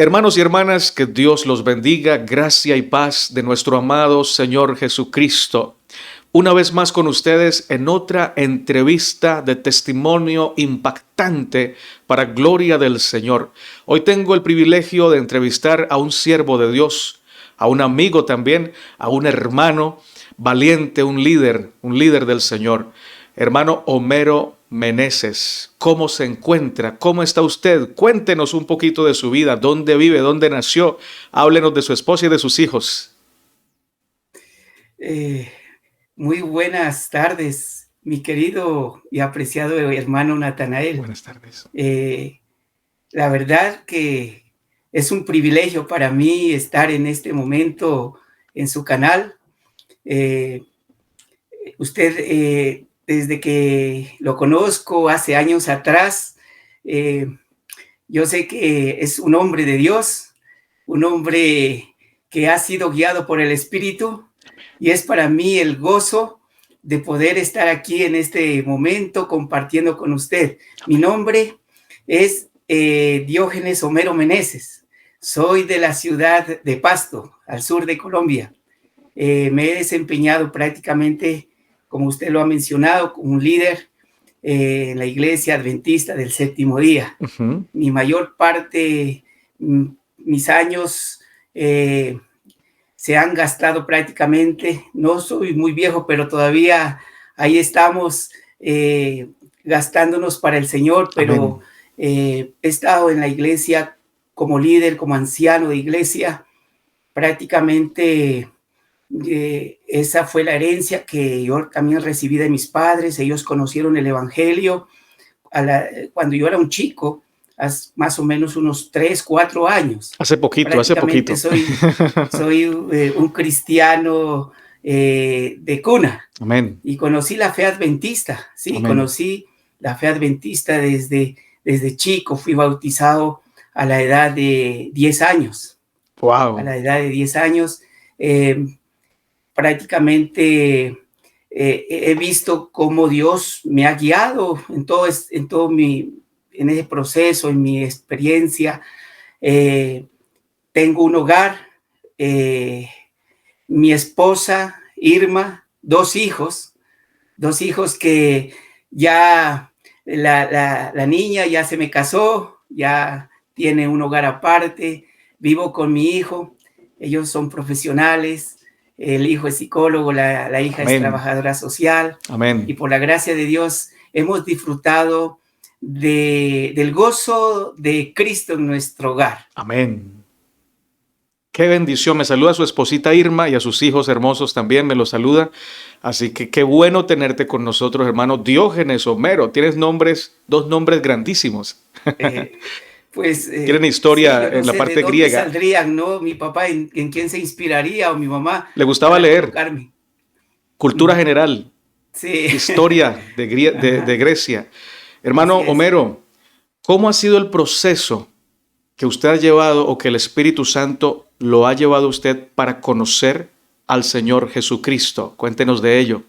Hermanos y hermanas, que Dios los bendiga, gracia y paz de nuestro amado Señor Jesucristo. Una vez más con ustedes en otra entrevista de testimonio impactante para gloria del Señor. Hoy tengo el privilegio de entrevistar a un siervo de Dios, a un amigo también, a un hermano valiente, un líder del Señor. Hermano Homero Meneses, ¿cómo se encuentra? ¿Cómo está usted? Cuéntenos un poquito de su vida, dónde vive, dónde nació. Háblenos de su esposa y de sus hijos. Eh, Muy buenas tardes, mi querido y apreciado hermano Natanael. Buenas tardes. La verdad que es un privilegio para mí estar en este momento en su canal. Eh, Usted, desde que lo conozco hace años atrás, eh, yo sé que es un hombre de Dios, un hombre que ha sido guiado por el Espíritu, y es para mí el gozo de poder estar aquí en este momento compartiendo con usted. Mi nombre es Diógenes Homero Meneses. Soy de la ciudad de Pasto, al sur de Colombia. Me he desempeñado prácticamente, como usted lo ha mencionado, como un líder en la Iglesia Adventista del Séptimo Día. Mi mayor parte, mis años se han gastado prácticamente, no soy muy viejo, pero todavía ahí estamos gastándonos para el Señor, pero he estado en la iglesia como líder, como anciano de iglesia, prácticamente esa fue la herencia que yo también recibí de mis padres. Ellos conocieron el Evangelio cuando yo era un chico, hace más o menos unos 3, 4 años. Hace poquito. Soy un cristiano de cuna. Amén. Y conocí la fe adventista, sí, Amén. conocí la fe adventista desde chico. Fui bautizado a la edad de 10 años. Wow. A la edad de 10 años, prácticamente he visto cómo Dios me ha guiado en en ese proceso, en mi experiencia. Tengo un hogar, mi esposa Irma, dos hijos que ya la niña ya se me casó, ya tiene un hogar aparte. Vivo con mi hijo, ellos son profesionales. El hijo es psicólogo, la hija Amén. es trabajadora social. Amén. Y por la gracia de Dios hemos disfrutado del gozo de Cristo en nuestro hogar. Amén. Qué bendición. Me saluda a su esposita Irma y a sus hijos hermosos también me los saluda. Así que qué bueno tenerte con nosotros, hermano Diógenes Homero. Tienes dos nombres grandísimos. Tienen historia sí, yo no en la sé parte de dónde griega. saldrían, ¿no? Mi papá en quién se inspiraría, o mi mamá. Le gustaba leer. Colocarme. Cultura general. Sí. Historia de Grecia. Hermano Homero, ¿cómo ha sido el proceso que usted ha llevado o que el Espíritu Santo lo ha llevado a usted para conocer al Señor Jesucristo? Cuéntenos de ello.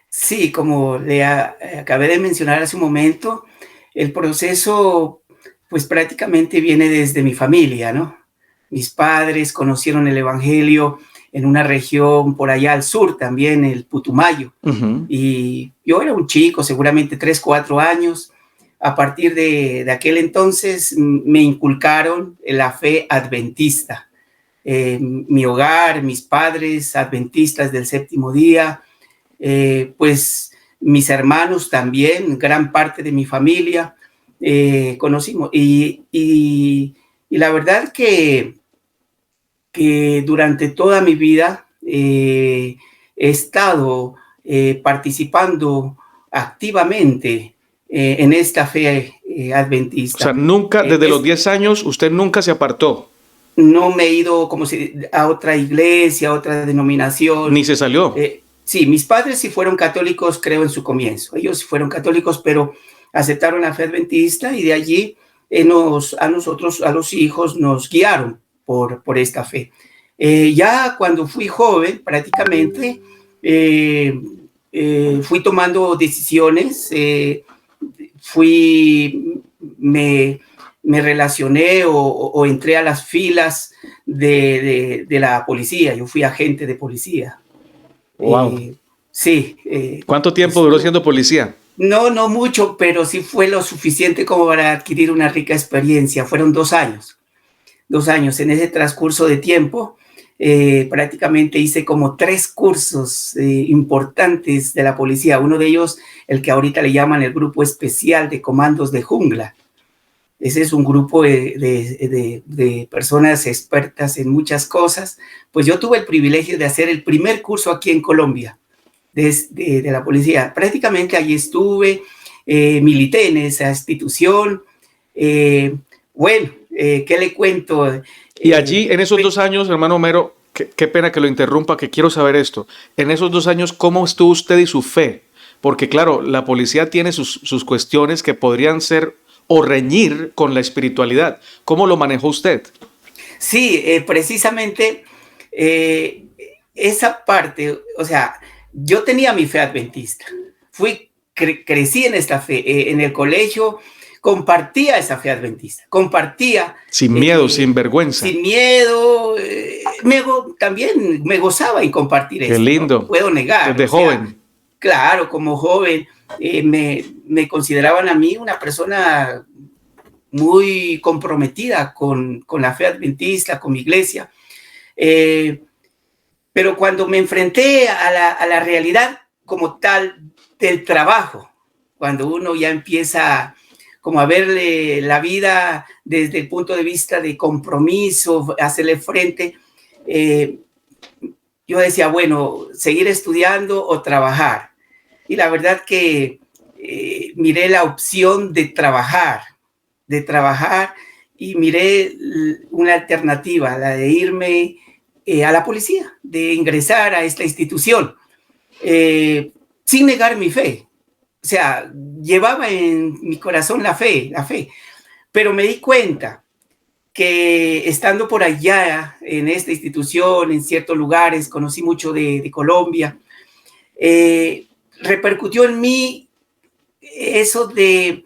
Sí, como le acabé de mencionar hace un momento, el proceso pues prácticamente viene desde mi familia, ¿no? Mis padres conocieron el Evangelio en una región por allá al sur también, el Putumayo. Y yo era un chico, seguramente 3, 4 años. A partir de aquel entonces me inculcaron la fe adventista. Mi hogar, mis padres adventistas del Séptimo Día, pues mis hermanos también, gran parte de mi familia conocimos. Y la verdad que durante toda mi vida he estado participando activamente en esta fe adventista. O sea, nunca, desde los 10 años, usted nunca se apartó. No me he ido a otra iglesia, a otra denominación. Ni se salió. Sí, mis padres sí fueron católicos, creo, en su comienzo. Ellos sí fueron católicos, pero aceptaron la fe adventista, y de allí a nosotros, a los hijos, nos guiaron por esta fe. Ya cuando fui joven, prácticamente, fui tomando decisiones, me me relacioné o entré a las filas de la policía. Yo fui agente de policía. Wow. Sí. ¿Cuánto tiempo duró siendo policía? No mucho, pero sí fue lo suficiente como para adquirir una rica experiencia. Fueron 2 años. 2 años. En ese transcurso de tiempo, prácticamente hice como 3 cursos importantes de la policía. Uno de ellos, el que ahorita le llaman el Grupo Especial de Comandos de Jungla. Ese es un grupo de personas expertas en muchas cosas. Pues yo tuve el privilegio de hacer el primer curso aquí en Colombia de la policía. Prácticamente allí estuve, milité en esa institución. Bueno, ¿qué le cuento? Y allí, en esos 2 años, hermano Homero, qué pena que lo interrumpa, que quiero saber esto. En esos 2 años, ¿cómo estuvo usted y su fe? Porque claro, la policía tiene sus cuestiones que podrían ser o reñir con la espiritualidad. ¿Cómo lo manejó usted? Sí, precisamente esa parte, o sea, yo tenía mi fe adventista. Crecí en esta fe. En el colegio compartía esa fe adventista. Compartía. Sin miedo, sin vergüenza. Sin miedo. También me gozaba en compartir Qué esto. lindo. No puedo negar. Desde joven. Claro, como joven me consideraban a mí una persona muy comprometida con la fe adventista, con mi iglesia. Pero cuando me enfrenté a la realidad como tal del trabajo, cuando uno ya empieza como a verle la vida desde el punto de vista de compromiso, hacerle frente, yo decía, bueno, seguir estudiando o trabajar. Y la verdad que miré la opción de trabajar y miré una alternativa, la de irme a la policía, de ingresar a esta institución, sin negar mi fe. O sea, llevaba en mi corazón la fe, pero me di cuenta que estando por allá en esta institución, en ciertos lugares, conocí mucho de Colombia, repercutió en mí eso de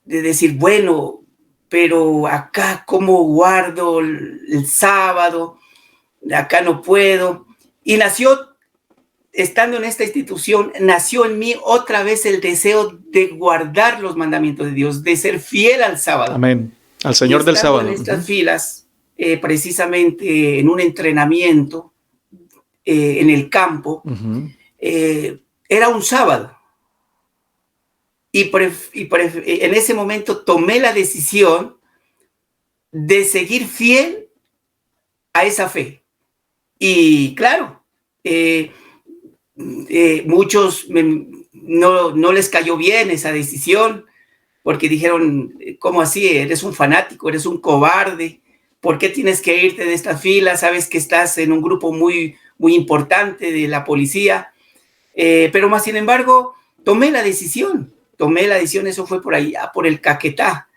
decir, bueno, pero acá cómo guardo el sábado, acá no puedo. Y nació, estando en esta institución, nació en mí otra vez el deseo de guardar los mandamientos de Dios, de ser fiel al sábado. Amén. Al Señor del sábado. En estas filas, precisamente en un entrenamiento en el campo, era un sábado. Y en ese momento tomé la decisión de seguir fiel a esa fe. Y claro, muchos no les cayó bien esa decisión, porque dijeron, ¿cómo así? Eres un fanático, eres un cobarde. ¿Por qué tienes que irte de esta fila? Sabes que estás en un grupo muy, muy importante de la policía. Pero más sin embargo, tomé la decisión, eso fue por allá, por el Caquetá,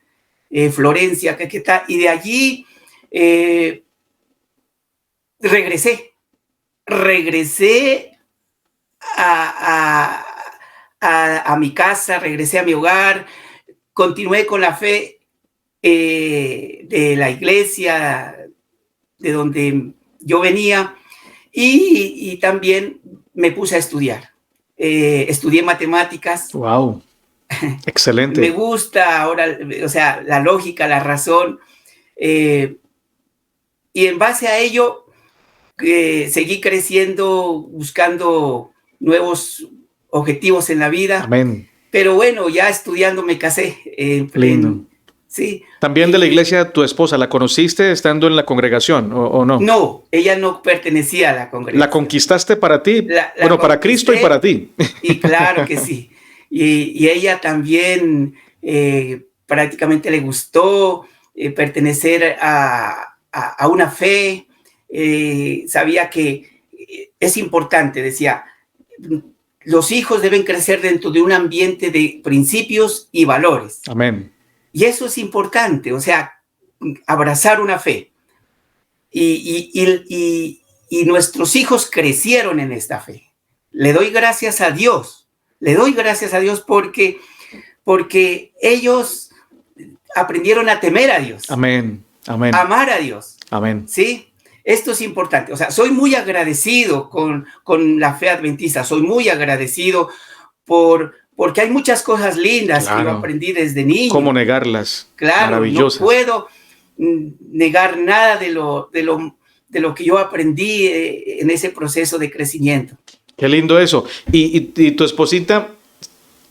Florencia, Caquetá, y de allí regresé a mi casa, regresé a mi hogar, continué con la fe de la iglesia de donde yo venía y también me puse a estudiar. Estudié matemáticas. Wow. Excelente. Me gusta ahora, o sea, la lógica, la razón. Y en base a ello, seguí creciendo, buscando nuevos objetivos en la vida. Amén. Pero bueno, ya estudiando me casé. Lindo. Sí. También de la iglesia, tu esposa, ¿la conociste estando en la congregación o no? No, ella no pertenecía a la congregación. ¿La conquistaste para ti? Bueno, para Cristo y para ti. Y claro que sí. Y ella también prácticamente le gustó pertenecer a una fe. Sabía que es importante, decía, los hijos deben crecer dentro de un ambiente de principios y valores. Amén. Y eso es importante, o sea, abrazar una fe. Y nuestros hijos crecieron en esta fe. Le doy gracias a Dios porque ellos aprendieron a temer a Dios. Amén. Amén. Amar a Dios. Amén. ¿Sí? Esto es importante. O sea, soy muy agradecido con la fe adventista. Soy muy agradecido porque hay muchas cosas lindas que yo aprendí desde niño. ¿Cómo negarlas? Claro, maravillosas. No puedo negar nada de lo que yo aprendí en ese proceso de crecimiento. Qué lindo eso. Y tu esposita,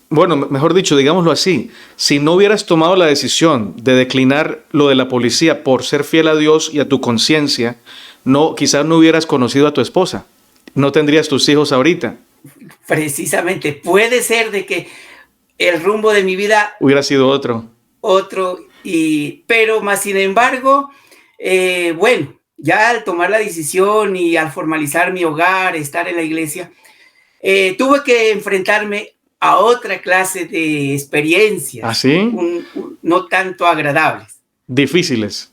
bueno, mejor dicho, digámoslo así, si no hubieras tomado la decisión de declinar lo de la policía por ser fiel a Dios y a tu conciencia, quizás no hubieras conocido a tu esposa. No tendrías tus hijos ahorita. Precisamente, puede ser de que el rumbo de mi vida hubiera sido otro, pero más sin embargo, bueno, ya al tomar la decisión y al formalizar mi hogar, estar en la iglesia, tuve que enfrentarme a otra clase de experiencias. ¿Ah, sí? No tanto agradables. Difíciles.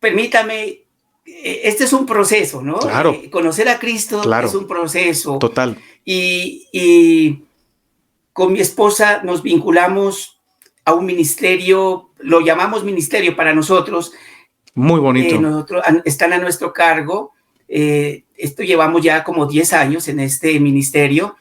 Permítame, este es un proceso, ¿no? Claro. Conocer a Cristo claro. es un proceso. Total. Y con mi esposa nos vinculamos a un ministerio, lo llamamos ministerio para nosotros. Muy bonito. Están a nuestro cargo. Esto llevamos ya como 10 años en este ministerio.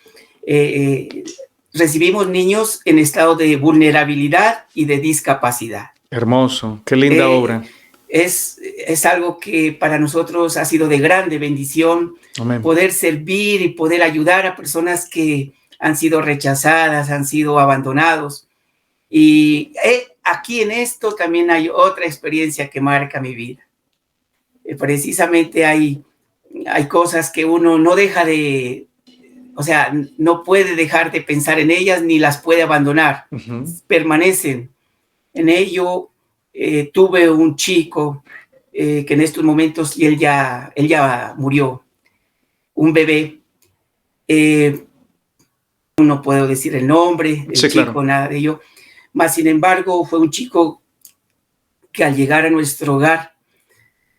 Recibimos niños en estado de vulnerabilidad y de discapacidad. Hermoso, qué linda obra. Es algo que para nosotros ha sido de grande bendición. Amén. Poder servir y poder ayudar a personas que han sido rechazadas, han sido abandonados. Y aquí en esto también hay otra experiencia que marca mi vida. Precisamente hay cosas que uno no deja de, o sea, no puede dejar de pensar en ellas ni las puede abandonar. Permanecen en ello. Tuve un chico que en estos momentos, y él ya murió, un bebé. No puedo decir el nombre del chico, claro. Nada de ello. Mas, sin embargo, fue un chico que al llegar a nuestro hogar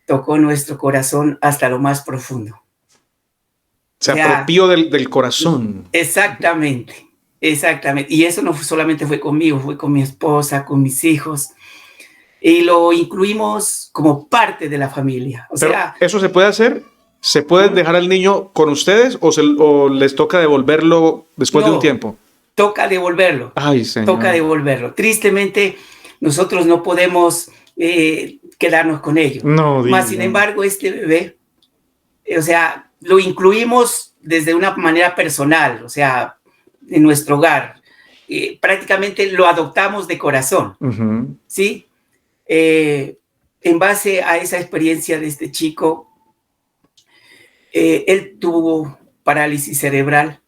tocó nuestro corazón hasta lo más profundo. Se apropió del corazón. Exactamente. Y eso no solamente fue conmigo, fue con mi esposa, con mis hijos. Y lo incluimos como parte de la familia. ¿Eso se puede hacer? ¿Se puede dejar al niño con ustedes o les toca devolverlo después de un tiempo? Toca devolverlo. Ay, Señor. Toca devolverlo. Tristemente, nosotros no podemos quedarnos con ellos. No, Mas, sin embargo, este bebé, lo incluimos desde una manera personal, en nuestro hogar. Prácticamente lo adoptamos de corazón. ¿Sí? En base a esa experiencia de este chico, él tuvo parálisis cerebral,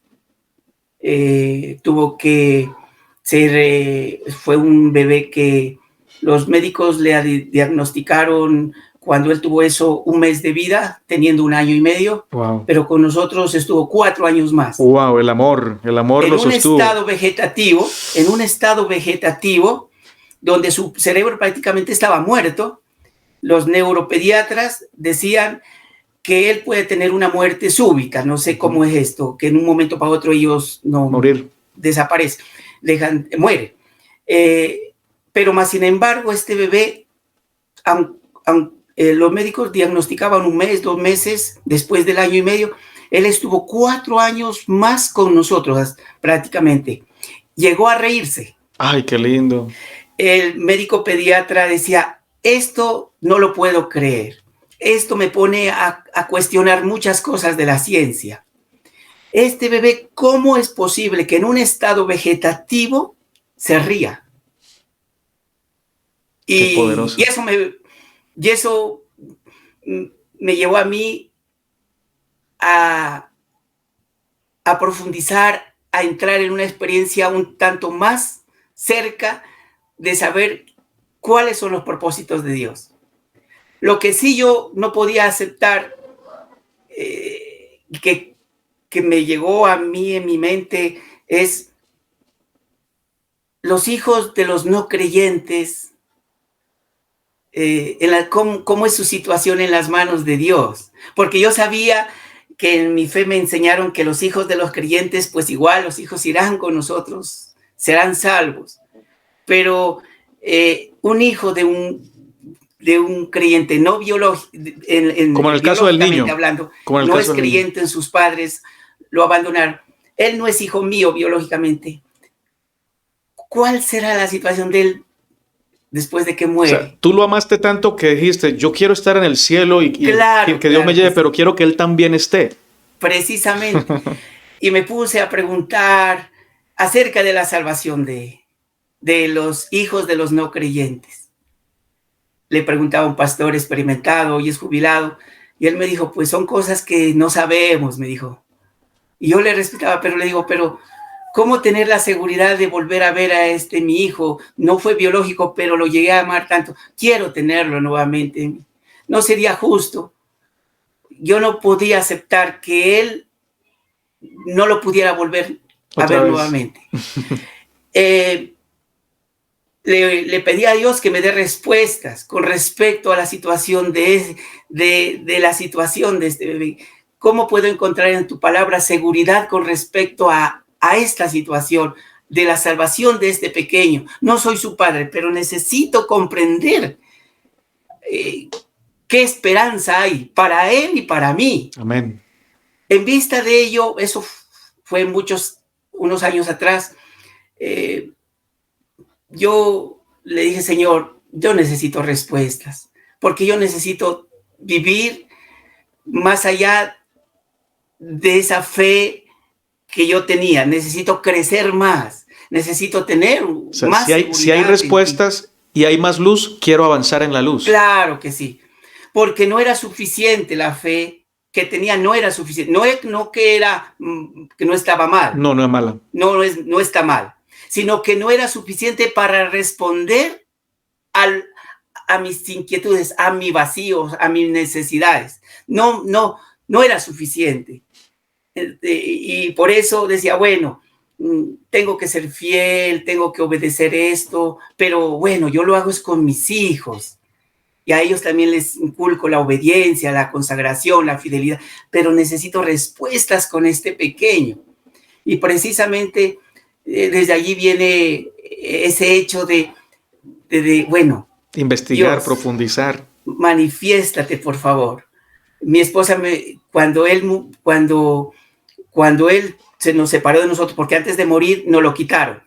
fue un bebé que los médicos le diagnosticaron cuando él tuvo eso 1 mes de vida, teniendo 1 año y medio, wow. Pero con nosotros estuvo 4 años más. Wow, el amor lo sostuvo. En un estado vegetativo, donde su cerebro prácticamente estaba muerto. Los neuropediatras decían que él puede tener una muerte súbita, no sé cómo es esto, que en un momento para otro ellos desaparecen, muere. Pero más sin embargo, este bebé, los médicos diagnosticaban 1 mes, 2 meses, después del 1 año y medio, él estuvo 4 años más con nosotros prácticamente. Llegó a reírse. Ay, qué lindo. El médico pediatra decía, esto no lo puedo creer. Esto me pone a cuestionar muchas cosas de la ciencia. Este bebé, ¿cómo es posible que en un estado vegetativo se ría? Qué poderoso. Y eso me llevó a mí a profundizar, a entrar en una experiencia un tanto más cerca de saber cuáles son los propósitos de Dios. Lo que sí yo no podía aceptar, que me llegó a mí en mi mente, es los hijos de los no creyentes, cómo es su situación en las manos de Dios. Porque yo sabía que en mi fe me enseñaron que los hijos de los creyentes, pues igual los hijos irán con nosotros, serán salvos. Pero un hijo de un creyente no biológico, como en el caso del niño, hablando, no es creyente en sus padres, lo abandonaron. Él no es hijo mío biológicamente. ¿Cuál será la situación de él después de que muere? O sea, tú lo amaste tanto que dijiste, yo quiero estar en el cielo y claro, que Dios me lleve, pero quiero que Él también esté. Precisamente. Y me puse a preguntar acerca de la salvación de los hijos de los no creyentes. Le preguntaba a un pastor experimentado y es jubilado, y él me dijo, pues son cosas que no sabemos, me dijo. Y yo le respetaba, pero le digo, pero ¿cómo tener la seguridad de volver a ver a mi hijo? No fue biológico, pero lo llegué a amar tanto. Quiero tenerlo nuevamente. No sería justo. Yo no podía aceptar que él no lo pudiera volver a ver nuevamente. Le pedí a Dios que me dé respuestas con respecto a la situación de la situación de este bebé. ¿Cómo puedo encontrar en tu palabra seguridad con respecto a esta situación de la salvación de este pequeño? No soy su padre, pero necesito comprender qué esperanza hay para él y para mí. Amén. En vista de ello, eso fue unos años atrás, yo le dije, Señor, yo necesito respuestas, porque yo necesito vivir más allá de esa fe que yo tenía. Necesito crecer más, necesito tener más seguridad. Si hay respuestas y hay más luz, quiero avanzar en la luz. Claro que sí, porque no era suficiente la fe que tenía, no era suficiente. No que no estaba mal. No, no es mala. No está mal, sino que no era suficiente para responder a mis inquietudes, a mis vacíos, a mis necesidades. No era suficiente. Y por eso decía, bueno, tengo que ser fiel, tengo que obedecer esto, pero bueno, yo lo hago es con mis hijos. Y a ellos también les inculco la obediencia, la consagración, la fidelidad, pero necesito respuestas con este pequeño. Y precisamente desde allí viene ese hecho de bueno, investigar, Dios, profundizar. Manifiéstate, por favor. Mi esposa, cuando él se nos separó de nosotros, porque antes de morir nos lo quitaron.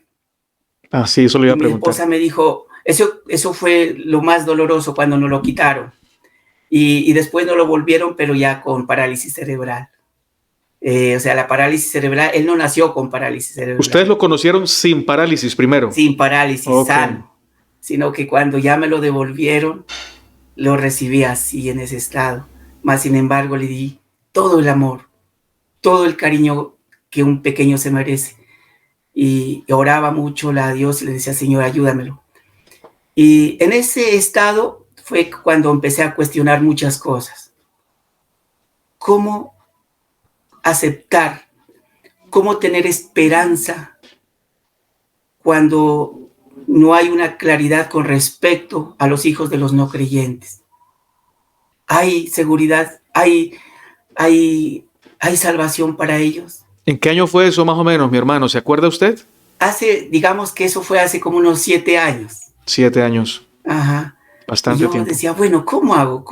Ah, sí, eso le iba a preguntar. Mi esposa me dijo, eso fue lo más doloroso cuando nos lo quitaron. Y después nos lo volvieron, pero ya con parálisis cerebral. O sea, la parálisis cerebral, él no nació con parálisis cerebral. ¿Ustedes lo conocieron sin parálisis primero? Sin parálisis, okay. Sano. Sino que cuando ya me lo devolvieron, lo recibí así, en ese estado. Mas, sin embargo, le di todo el amor, todo el cariño que un pequeño se merece. Y oraba mucho a Dios y le decía, Señor, ayúdamelo. Y en ese estado fue cuando empecé a cuestionar muchas cosas. ¿Cómo aceptar? ¿Cómo tener esperanza cuando no hay una claridad con respecto a los hijos de los no creyentes? ¿Hay seguridad? ¿Hay salvación para ellos? ¿En qué año fue eso más o menos, mi hermano? ¿Se acuerda usted? Digamos que eso fue hace como unos 7 años. 7 años. Ajá. Bastante tiempo. Yo decía, bueno, ¿cómo hago?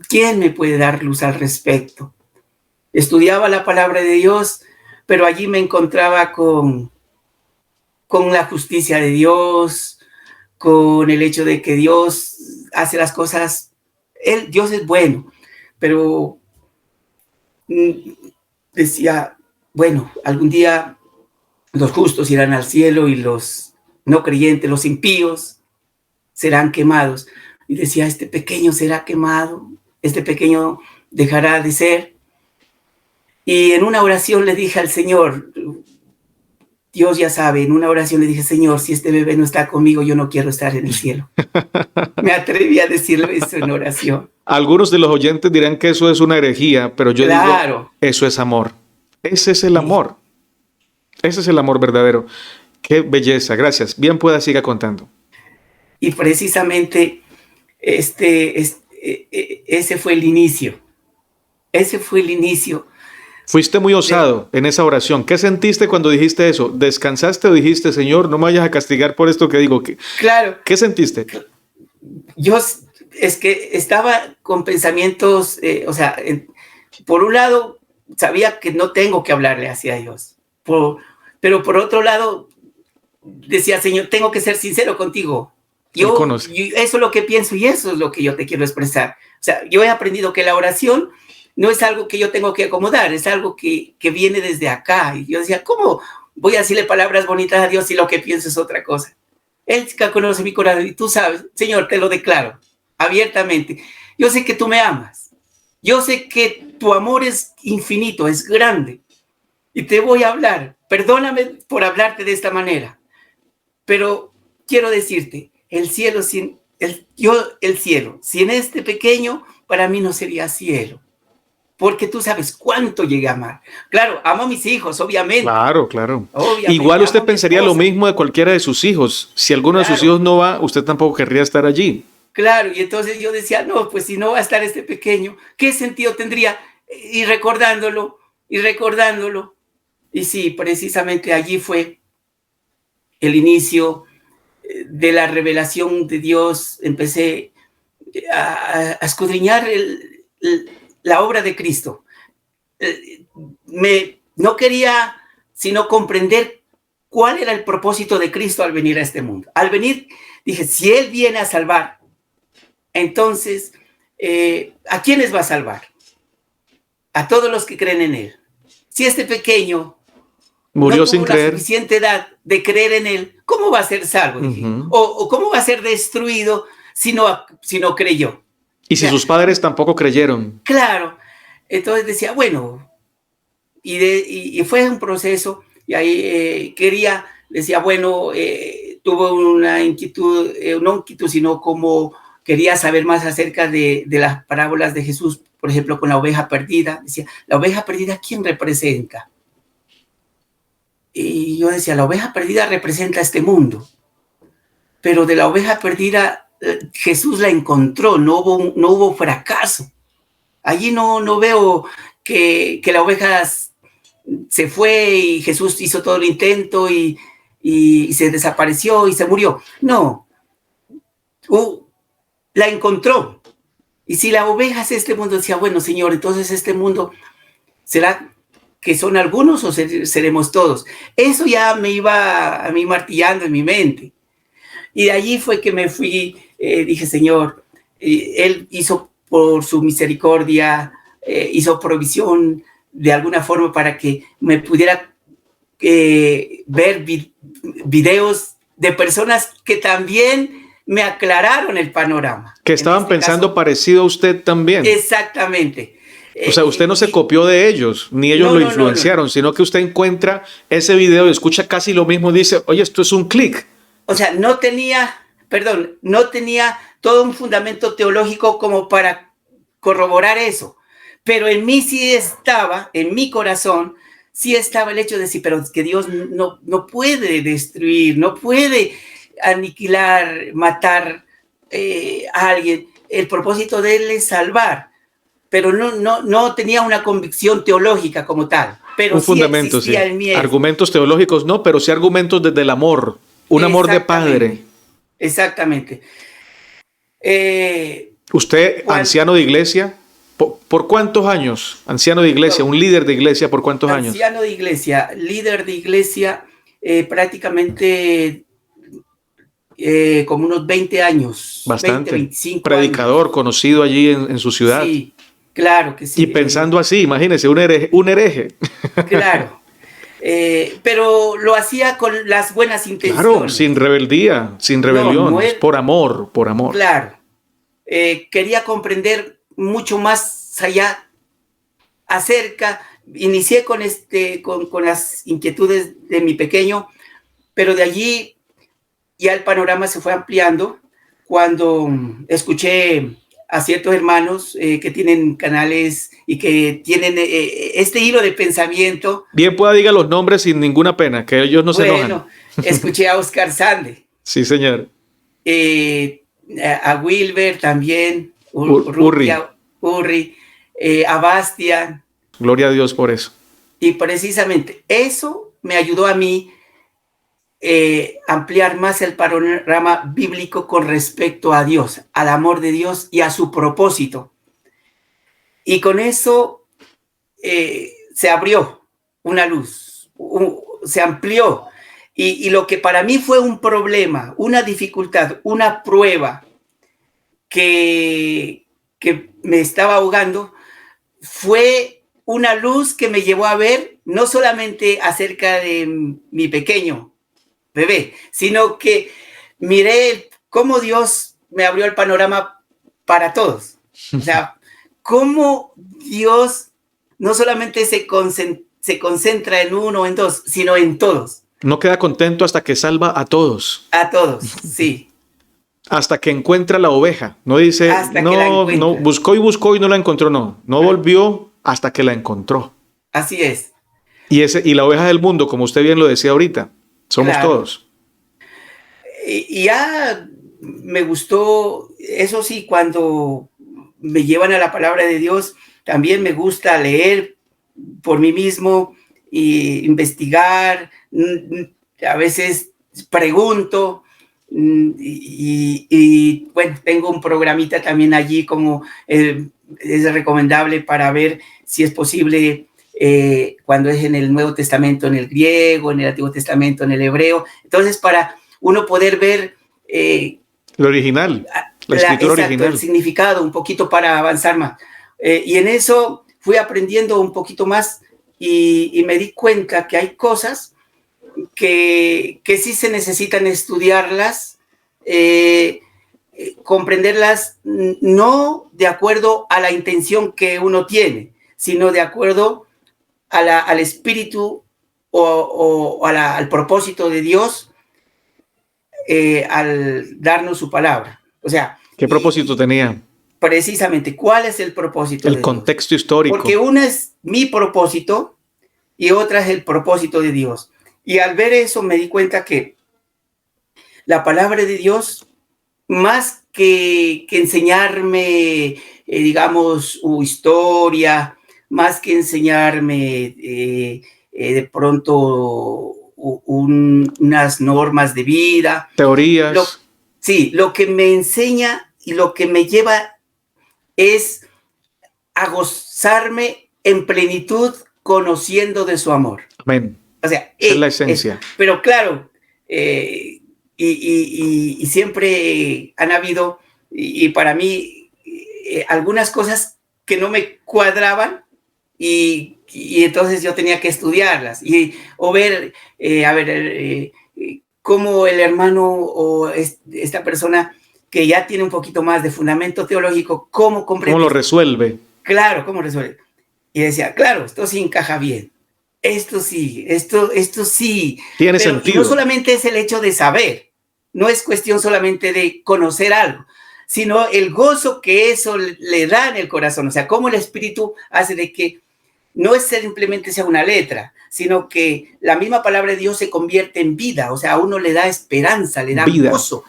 ¿Quién me puede dar luz al respecto? Estudiaba la palabra de Dios, pero allí me encontraba con la justicia de Dios, con el hecho de que Dios hace las cosas, Dios es bueno, pero decía, bueno, algún día los justos irán al cielo y los no creyentes, los impíos, serán quemados. Y decía, este pequeño será quemado, este pequeño dejará de ser. Y en una oración le dije al Señor, Dios ya sabe, en una oración le dije, Señor, si este bebé no está conmigo, yo no quiero estar en el cielo. Me atreví a decirle eso en oración. Algunos de los oyentes dirán que eso es una herejía, pero yo digo, eso es amor. Ese es el amor. Ese es el amor verdadero. Qué belleza, gracias. Bien pueda, siga contando. Y precisamente ese fue el inicio. Ese fue el inicio Fuiste muy osado en esa oración. ¿Qué sentiste cuando dijiste eso? ¿Descansaste o dijiste, Señor, no me vayas a castigar por esto que digo? Claro. ¿Qué sentiste? Yo es que estaba con pensamientos, por un lado, sabía que no tengo que hablarle hacia Dios, pero por otro lado, decía, Señor, tengo que ser sincero contigo. Yo, eso es lo que pienso y eso es lo que yo te quiero expresar. O sea, yo he aprendido que la oración no es algo que yo tengo que acomodar, es algo que viene desde acá. Y yo decía, ¿cómo voy a decirle palabras bonitas a Dios si lo que pienso es otra cosa? Él conoce mi corazón y tú sabes, Señor, te lo declaro abiertamente. Yo sé que tú me amas. Yo sé que tu amor es infinito, es grande. Y te voy a hablar. Perdóname por hablarte de esta manera. Pero quiero decirte, el cielo sin este pequeño, para mí no sería cielo. Porque tú sabes cuánto llegué a amar. Claro, amo a mis hijos, obviamente. Claro. Igual usted pensaría lo mismo de cualquiera de sus hijos. Si alguno de sus hijos no va, usted tampoco querría estar allí. Claro, y entonces yo decía, no, pues si no va a estar este pequeño, ¿qué sentido tendría? Y recordándolo. Y sí, precisamente allí fue el inicio de la revelación de Dios. Empecé a escudriñar la obra de Cristo. No quería sino comprender cuál era el propósito de Cristo al venir a este mundo. Al venir, dije, si Él viene a salvar, entonces, ¿a quiénes va a salvar? A todos los que creen en Él. Si este pequeño murió sin creer, la suficiente edad de creer en Él, ¿cómo va a ser salvo? O ¿cómo va a ser destruido si no creyó? Y si sus padres tampoco creyeron. Claro. Entonces decía, bueno, y fue un proceso, y ahí decía, bueno, tuvo una inquietud, no inquietud, sino como quería saber más acerca de las parábolas de Jesús, por ejemplo, con la oveja perdida. Decía, ¿la oveja perdida quién representa? Y yo decía, la oveja perdida representa este mundo, pero de la oveja perdida Jesús la encontró, no hubo fracaso. Allí no veo que la oveja se fue y Jesús hizo todo el intento y se desapareció y se murió. No, la encontró. Y si la oveja es este mundo, decía, bueno, Señor, entonces este mundo será que son algunos o seremos todos. Eso ya me iba a mí martillando en mi mente. Y de allí fue que me fui, dije, Señor, Él hizo por su misericordia, hizo provisión de alguna forma para que me pudiera ver videos de personas que también me aclararon el panorama. Que estaban pensando parecido a usted también. Exactamente. O sea, usted no se copió de ellos, ni ellos lo influenciaron, sino que usted encuentra ese video y escucha casi lo mismo y dice, oye, esto es un clic. O sea, no tenía todo un fundamento teológico como para corroborar eso. Pero en mí sí estaba, en mi corazón, sí estaba el hecho de decir, pero es que Dios no puede destruir, no puede aniquilar, matar a alguien. El propósito de Él es salvar. Pero no tenía una convicción teológica como tal. Pero un fundamento, sí. Argumentos teológicos no, pero sí argumentos desde el amor. Un amor de padre. Exactamente. ¿Usted, anciano de iglesia? ¿Por cuántos años? Anciano de iglesia, un líder de iglesia, ¿por cuántos años? Anciano de iglesia, líder de iglesia, prácticamente como unos 20 años. Bastante. 20, 25 predicador años. Conocido allí en su ciudad. Sí, claro que sí. Y pensando así, imagínese, un hereje. Claro. Pero lo hacía con las buenas intenciones. Claro, sin rebeldía, sin rebelión, por amor. Claro. Quería comprender mucho más allá inicié con las inquietudes de mi pequeño, pero de allí ya el panorama se fue ampliando cuando escuché a ciertos hermanos que tienen canales y que tienen este hilo de pensamiento. Bien pueda diga los nombres sin ninguna pena, que ellos no se enojan. Bueno, escuché a Oscar Sande. Sí, señor. A Wilber también. Urri. A Bastian. Gloria a Dios por eso. Y precisamente eso me ayudó a mí ampliar más el panorama bíblico con respecto a Dios, al amor de Dios y a su propósito. Y con eso se abrió una luz, se amplió. Y lo que para mí fue un problema, una dificultad, una prueba que me estaba ahogando, fue una luz que me llevó a ver no solamente acerca de mi pequeño bebé, sino que miré cómo Dios me abrió el panorama para todos. O sea, cómo Dios no solamente se concentra en uno o en dos, sino en todos. No queda contento hasta que salva a todos. A todos, sí. Hasta que encuentra la oveja. No dice, Hasta que la no, encuentra. buscó y no la encontró. No volvió hasta que la encontró. Así es. Y la oveja del mundo, como usted bien lo decía ahorita, somos Claro. todos. Y ya me gustó, eso sí, cuando me llevan a la palabra de Dios, también me gusta leer por mí mismo e investigar. A veces pregunto y bueno, tengo un programita también allí como es recomendable para ver si es posible cuando es en el Nuevo Testamento en el griego, en el Antiguo Testamento en el hebreo. Entonces, para uno poder ver lo original, la escritura original. El significado, un poquito para avanzar más. Y en eso fui aprendiendo un poquito más y me di cuenta que hay cosas que sí se necesitan estudiarlas, comprenderlas no de acuerdo a la intención que uno tiene, sino de acuerdo al espíritu o al propósito de Dios al darnos su palabra. O sea, ¿qué propósito tenía? Precisamente, ¿cuál es el propósito? El contexto histórico. Porque una es mi propósito y otra es el propósito de Dios. Y al ver eso me di cuenta que la palabra de Dios, más que enseñarme, digamos, historia, más que enseñarme de pronto unas normas de vida. Teorías. Lo que me enseña y lo que me lleva es a gozarme en plenitud conociendo de su amor. Amén. O sea, esa es la esencia. Pero claro, y siempre han habido, y para mí, algunas cosas que no me cuadraban y entonces yo tenía que estudiarlas o ver, cómo el hermano o esta persona que ya tiene un poquito más de fundamento teológico, cómo comprende. ¿Cómo lo resuelve? Claro, cómo resuelve. Y decía, claro, esto sí encaja bien. Esto sí, esto sí. Tiene sentido. Y no solamente es el hecho de saber, no es cuestión solamente de conocer algo, sino el gozo que eso le da en el corazón. O sea, cómo el Espíritu hace de que no es simplemente sea una letra, sino que la misma palabra de Dios se convierte en vida. O sea, a uno le da esperanza, le da gozo.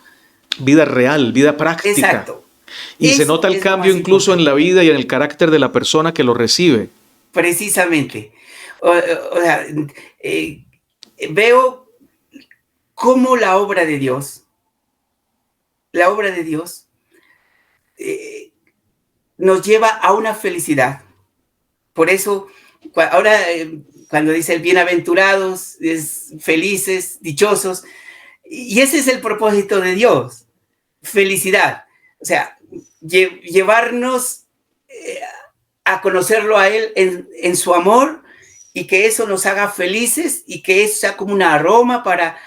Vida real, vida práctica. Exacto. Y se nota el cambio incluso en la vida y en el carácter de la persona que lo recibe. Precisamente. O sea, veo cómo la obra de Dios nos lleva a una felicidad. Por eso, ahora cuando dice el bienaventurados, es felices, dichosos, y ese es el propósito de Dios, felicidad. O sea, llevarnos a conocerlo a Él en su amor y que eso nos haga felices y que eso sea como un aroma para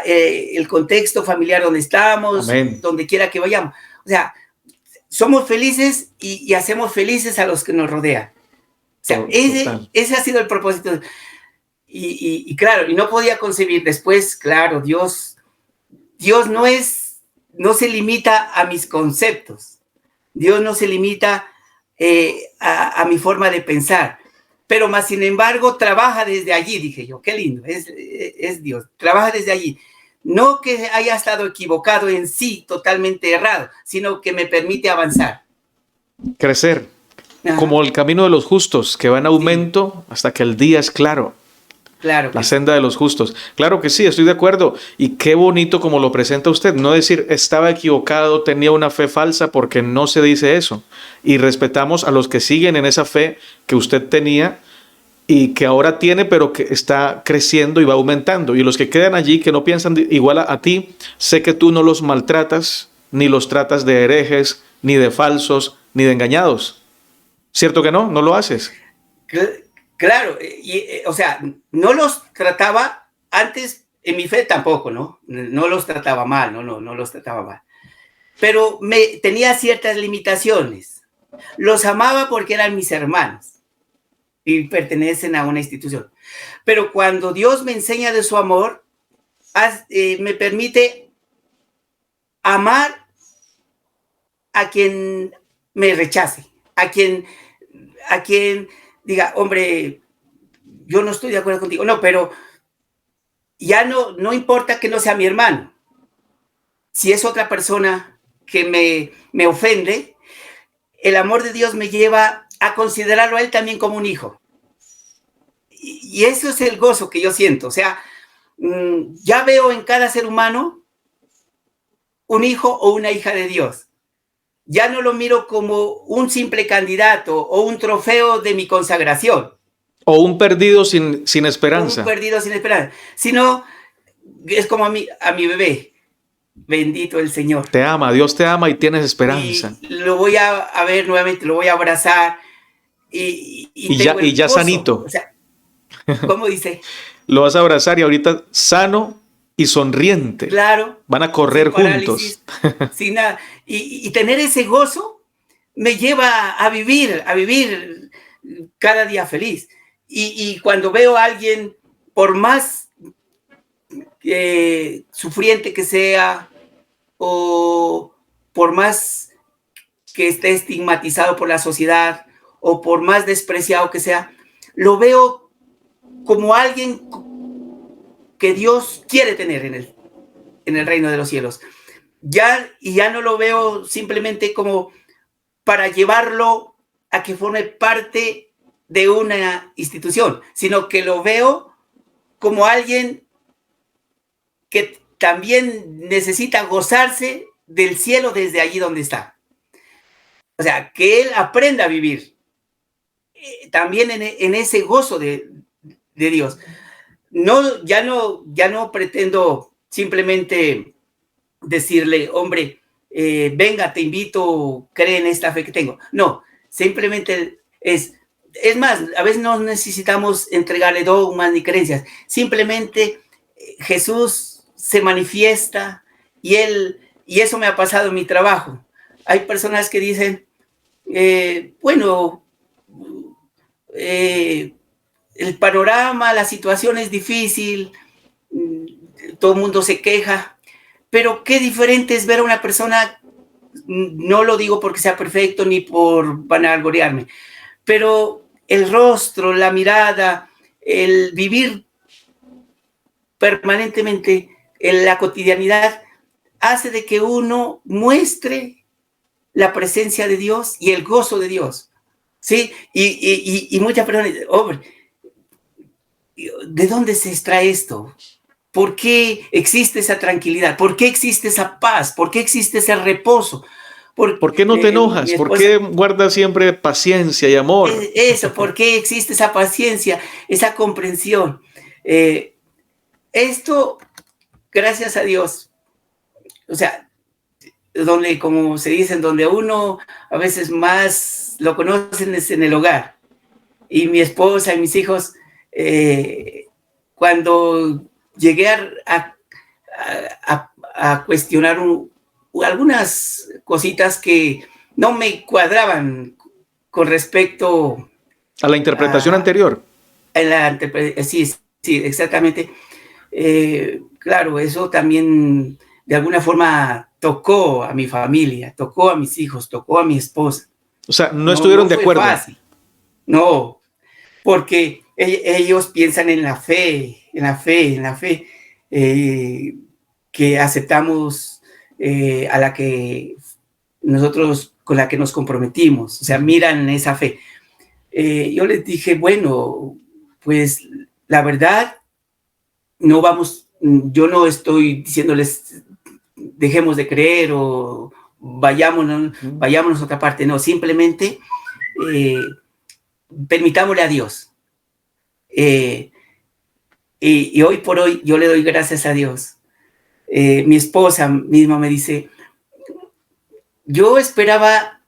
el contexto familiar donde estamos, Amén. donde quiera que vayamos. O sea, somos felices y hacemos felices a los que nos rodean. O sea, ese ha sido el propósito. Y claro, y no podía concebir después, claro, Dios no se limita a mis conceptos. Dios no se limita a mi forma de pensar. Pero más sin embargo, trabaja desde allí, dije yo. Qué lindo, es Dios. Trabaja desde allí. No que haya estado equivocado en sí, totalmente errado, sino que me permite avanzar. Crecer. como el camino de los justos, que va en aumento hasta que el día es claro. Claro. La senda de los justos. Claro que sí, estoy de acuerdo. Y qué bonito como lo presenta usted. No decir estaba equivocado, tenía una fe falsa, porque no se dice eso. Y respetamos a los que siguen en esa fe que usted tenía y que ahora tiene, pero que está creciendo y va aumentando. Y los que quedan allí, que no piensan igual a ti, sé que tú no los maltratas, ni los tratas de herejes, ni de falsos, ni de engañados. ¿Cierto que no? ¿No lo haces? Claro, o sea, no los trataba antes, en mi fe tampoco, ¿no? No los trataba mal, no los trataba mal. Pero tenía ciertas limitaciones. Los amaba porque eran mis hermanos y pertenecen a una institución. Pero cuando Dios me enseña de su amor, me permite amar a quien me rechace, a quien diga, hombre, yo no estoy de acuerdo contigo. No, pero ya no importa que no sea mi hermano. Si es otra persona que me ofende, el amor de Dios me lleva a considerarlo a él también como un hijo. Y eso es el gozo que yo siento. O sea, ya veo en cada ser humano un hijo o una hija de Dios. Ya no lo miro como un simple candidato o un trofeo de mi consagración. O un perdido sin esperanza. Un perdido sin esperanza. Sino es como a mi bebé. Bendito el Señor. Te ama, Dios te ama y tienes esperanza. Y lo voy a ver nuevamente, lo voy a abrazar. Y ya sanito. O sea, ¿cómo dice? Lo vas a abrazar y ahorita sano y sonriente. Claro. Van a correr juntos. Sin nada. Y tener ese gozo me lleva a vivir cada día feliz. Y cuando veo a alguien, por más sufriente que sea, o por más que esté estigmatizado por la sociedad, o por más despreciado que sea, lo veo como alguien que Dios quiere tener en el reino de los cielos. Ya no lo veo simplemente como para llevarlo a que forme parte de una institución, sino que lo veo como alguien que también necesita gozarse del cielo desde allí donde está. O sea, que él aprenda a vivir también en ese gozo de Dios. Ya no pretendo simplemente decirle, hombre, venga, te invito, cree en esta fe que tengo. No, simplemente es más, a veces no necesitamos entregarle dogmas ni creencias. Simplemente Jesús se manifiesta y eso me ha pasado en mi trabajo. Hay personas que dicen, bueno, el panorama, la situación es difícil, todo el mundo se queja, pero qué diferente es ver a una persona, no lo digo porque sea perfecto ni por vanagloriarme, pero el rostro, la mirada, el vivir permanentemente en la cotidianidad hace de que uno muestre la presencia de Dios y el gozo de Dios, ¿sí? Y muchas personas dicen, hombre, ¿de dónde se extrae esto? ¿Por qué existe esa tranquilidad? ¿Por qué existe esa paz? ¿Por qué existe ese reposo? ¿Por qué no te enojas? Esposa, ¿por qué guardas siempre paciencia y amor? Eso, ¿por qué existe esa paciencia, esa comprensión? Esto, gracias a Dios, o sea, donde, como se dice, donde uno a veces más lo conocen es en el hogar. Y mi esposa y mis hijos, cuando llegué a cuestionar algunas cositas que no me cuadraban con respecto a la interpretación anterior. Sí, exactamente. Claro, eso también de alguna forma tocó a mi familia, tocó a mis hijos, tocó a mi esposa. O sea, no estuvieron de acuerdo. Fácil. No, porque ellos piensan en la fe, que aceptamos, a la que nosotros con la que nos comprometimos, o sea, miran esa fe. Yo les dije, bueno, pues la verdad, no vamos, yo no estoy diciéndoles dejemos de creer o vayámonos a otra parte, no, simplemente permitámosle a Dios. Y hoy por hoy yo le doy gracias a Dios. Mi esposa misma me dice, yo esperaba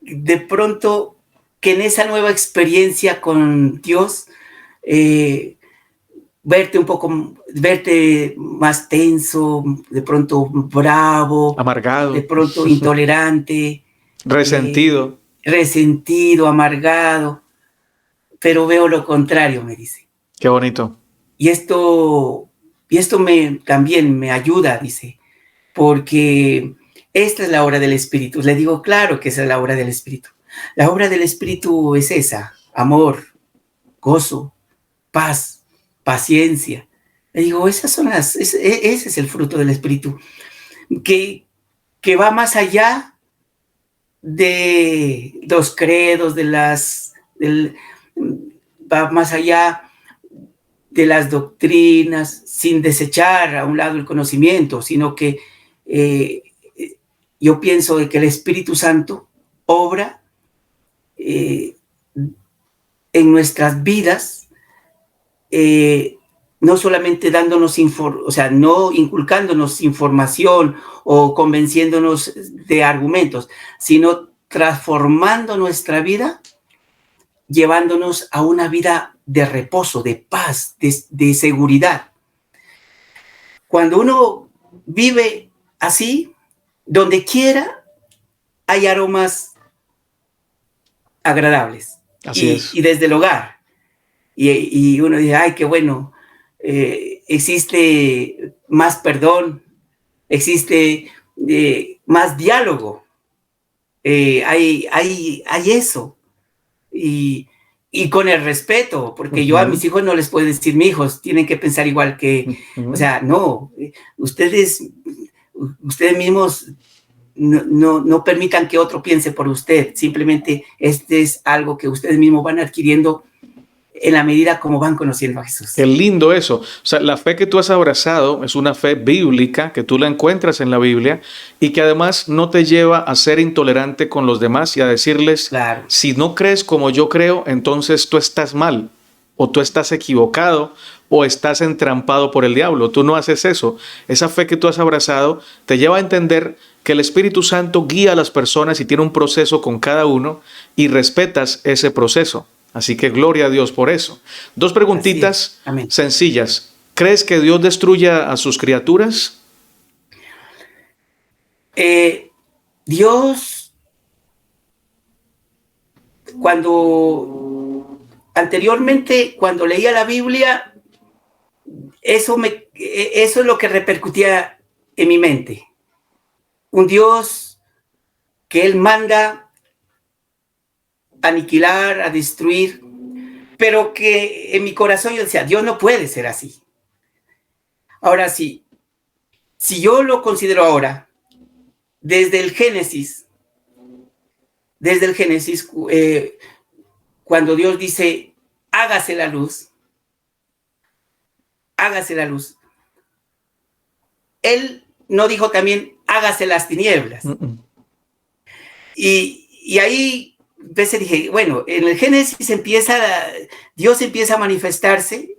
de pronto que en esa nueva experiencia con Dios, verte más tenso, de pronto bravo, de Amargado, pronto intolerante, resentido. resentido, amargado, pero veo lo contrario, me dice. Qué bonito. Y esto también me ayuda, dice, porque esta es la obra del Espíritu. Le digo, claro que esa es la obra del Espíritu. La obra del Espíritu es esa: amor, gozo, paz, paciencia. Le digo, ese es el fruto del Espíritu, que va más allá de los credos, va más allá de las doctrinas, sin desechar a un lado el conocimiento, sino que yo pienso de que el Espíritu Santo obra en nuestras vidas, no solamente dándonos no inculcándonos información o convenciéndonos de argumentos, sino transformando nuestra vida, llevándonos a una vida de reposo, de paz, de seguridad. Cuando uno vive así, donde quiera hay aromas agradables. Así es. Y desde el hogar. Y uno dice, ay, qué bueno, existe más perdón, existe más diálogo, hay eso. Y con el respeto, porque yo a mis hijos no les puedo decir, mis hijos tienen que pensar igual que, o sea, no, ustedes mismos no permitan que otro piense por usted, simplemente este es algo que ustedes mismos van adquiriendo en la medida como van conociendo a Jesús. Qué lindo eso. O sea, la fe que tú has abrazado es una fe bíblica, que tú la encuentras en la Biblia y que además no te lleva a ser intolerante con los demás y a decirles, claro, si no crees como yo creo, entonces tú estás mal o tú estás equivocado o estás entrampado por el diablo. Tú no haces eso. Esa fe que tú has abrazado te lleva a entender que el Espíritu Santo guía a las personas y tiene un proceso con cada uno y respetas ese proceso. Así que gloria a Dios por eso. Dos preguntitas sencillas. ¿Crees que Dios destruya a sus criaturas? Dios, anteriormente, cuando leía la Biblia, eso es lo que repercutía en mi mente. Un Dios que Él manda aniquilar, a destruir, pero que en mi corazón yo decía, Dios no puede ser así. Ahora sí, si yo lo considero ahora, desde el Génesis, cuando Dios dice, hágase la luz, Él no dijo también, hágase las tinieblas. Y ahí dije, bueno, en el Génesis Dios empieza a manifestarse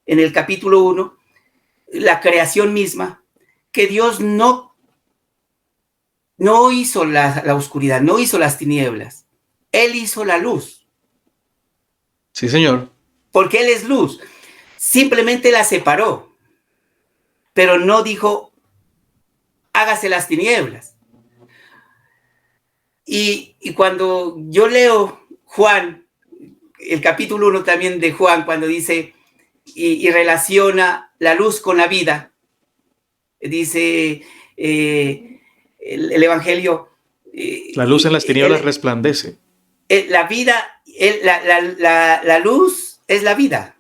en el capítulo 1, la creación misma, que Dios no hizo la oscuridad, no hizo las tinieblas. Él hizo la luz. Sí, Señor. Porque Él es luz. Simplemente la separó, pero no dijo, hágase las tinieblas. Y cuando yo leo Juan, el capítulo 1 también de Juan, cuando dice y relaciona la luz con la vida, dice el Evangelio. La luz en las tinieblas resplandece. La vida, la luz es la vida.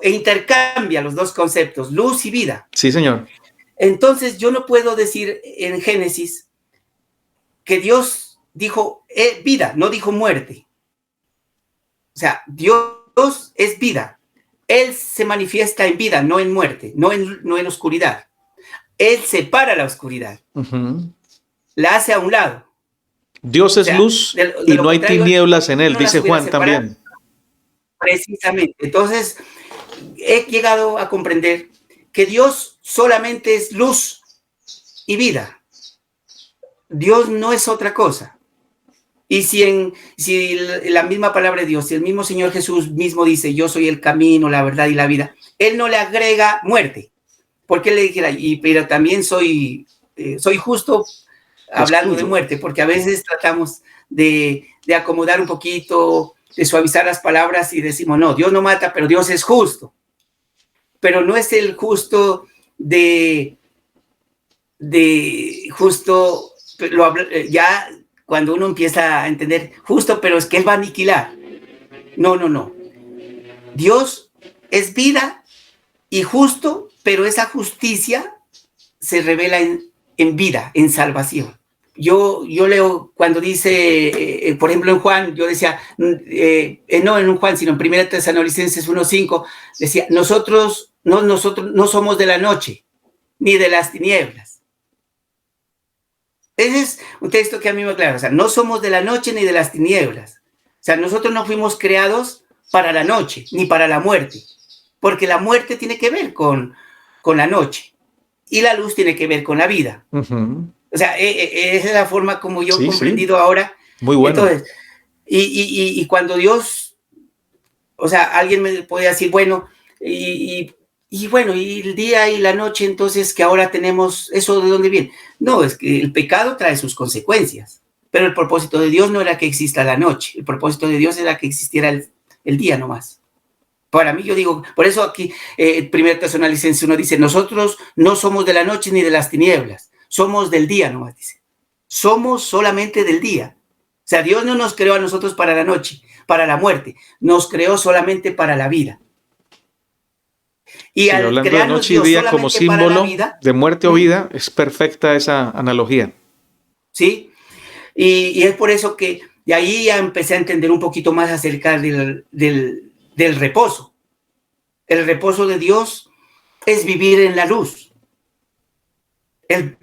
E intercambia los dos conceptos, luz y vida. Sí, Señor. Entonces yo no puedo decir en Génesis, que Dios dijo vida, no dijo muerte. O sea, Dios es vida. Él se manifiesta en vida, no en muerte, no en oscuridad. Él separa la oscuridad, la hace a un lado. Dios es luz y no hay tinieblas en él, dice Juan también. Precisamente. Entonces, he llegado a comprender que Dios solamente es luz y vida. Dios no es otra cosa. Y si la misma palabra de Dios, si el mismo Señor Jesús mismo dice, yo soy el camino, la verdad y la vida, Él no le agrega muerte. Porque le dijera, pero también soy justo hablando de muerte, porque a veces tratamos de acomodar un poquito, de suavizar las palabras y decimos, no, Dios no mata, pero Dios es justo. Pero no es el justo justo, ya cuando uno empieza a entender justo, pero es que Él va a aniquilar. No. Dios es vida y justo, pero esa justicia se revela en vida, en salvación. Yo leo cuando dice, por ejemplo, en Juan, yo decía, no en Juan, sino en 1 Tesalonicenses 1:5, decía, nosotros no somos de la noche, ni de las tinieblas. Ese es un texto que a mí me aclara, o sea, no somos de la noche ni de las tinieblas. O sea, nosotros no fuimos creados para la noche, ni para la muerte, porque la muerte tiene que ver con la noche y la luz tiene que ver con la vida. O sea, esa es la forma como yo he comprendido ahora. Muy bueno. Entonces, y cuando Dios, o sea, alguien me puede decir, bueno, y el día y la noche, entonces, que ahora tenemos, ¿eso de dónde viene? No, es que el pecado trae sus consecuencias, pero el propósito de Dios no era que exista la noche, el propósito de Dios era que existiera el día nomás. Para mí, yo digo, por eso aquí, 1 Tesalonicenses 1 dice, nosotros no somos de la noche ni de las tinieblas, somos del día nomás, dice. Somos solamente del día. O sea, Dios no nos creó a nosotros para la noche, para la muerte, nos creó solamente para la vida. Y al hablando crearnos de noche y día como símbolo vida, de muerte o vida, es perfecta esa analogía. Sí, y es por eso que de ahí ya empecé a entender un poquito más acerca del reposo. El reposo de Dios es vivir en la luz.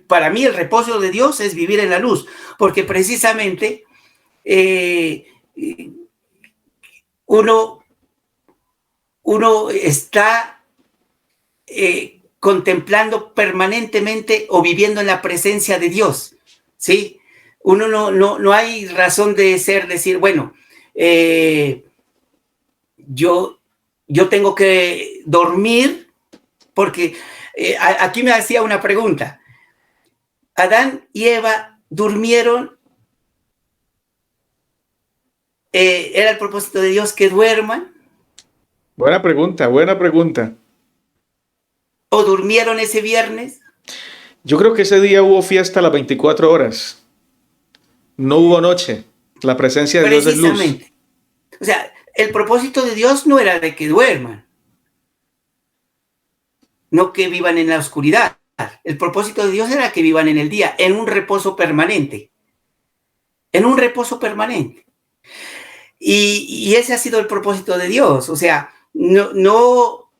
Para mí el reposo de Dios es vivir en la luz, porque precisamente uno está contemplando permanentemente o viviendo en la presencia de Dios, ¿sí? Uno no hay razón de decir, bueno, yo tengo que dormir, porque aquí me hacía una pregunta. Adán y Eva durmieron, ¿era el propósito de Dios que duerman? Buena pregunta. ¿O durmieron ese viernes? Yo creo que ese día hubo fiesta a las 24 horas. No hubo noche. La presencia de Dios es luz. O sea, el propósito de Dios no era de que duerman, no que vivan en la oscuridad. El propósito de Dios era que vivan en el día, en un reposo permanente. En un reposo permanente. Y ese ha sido el propósito de Dios. O sea, no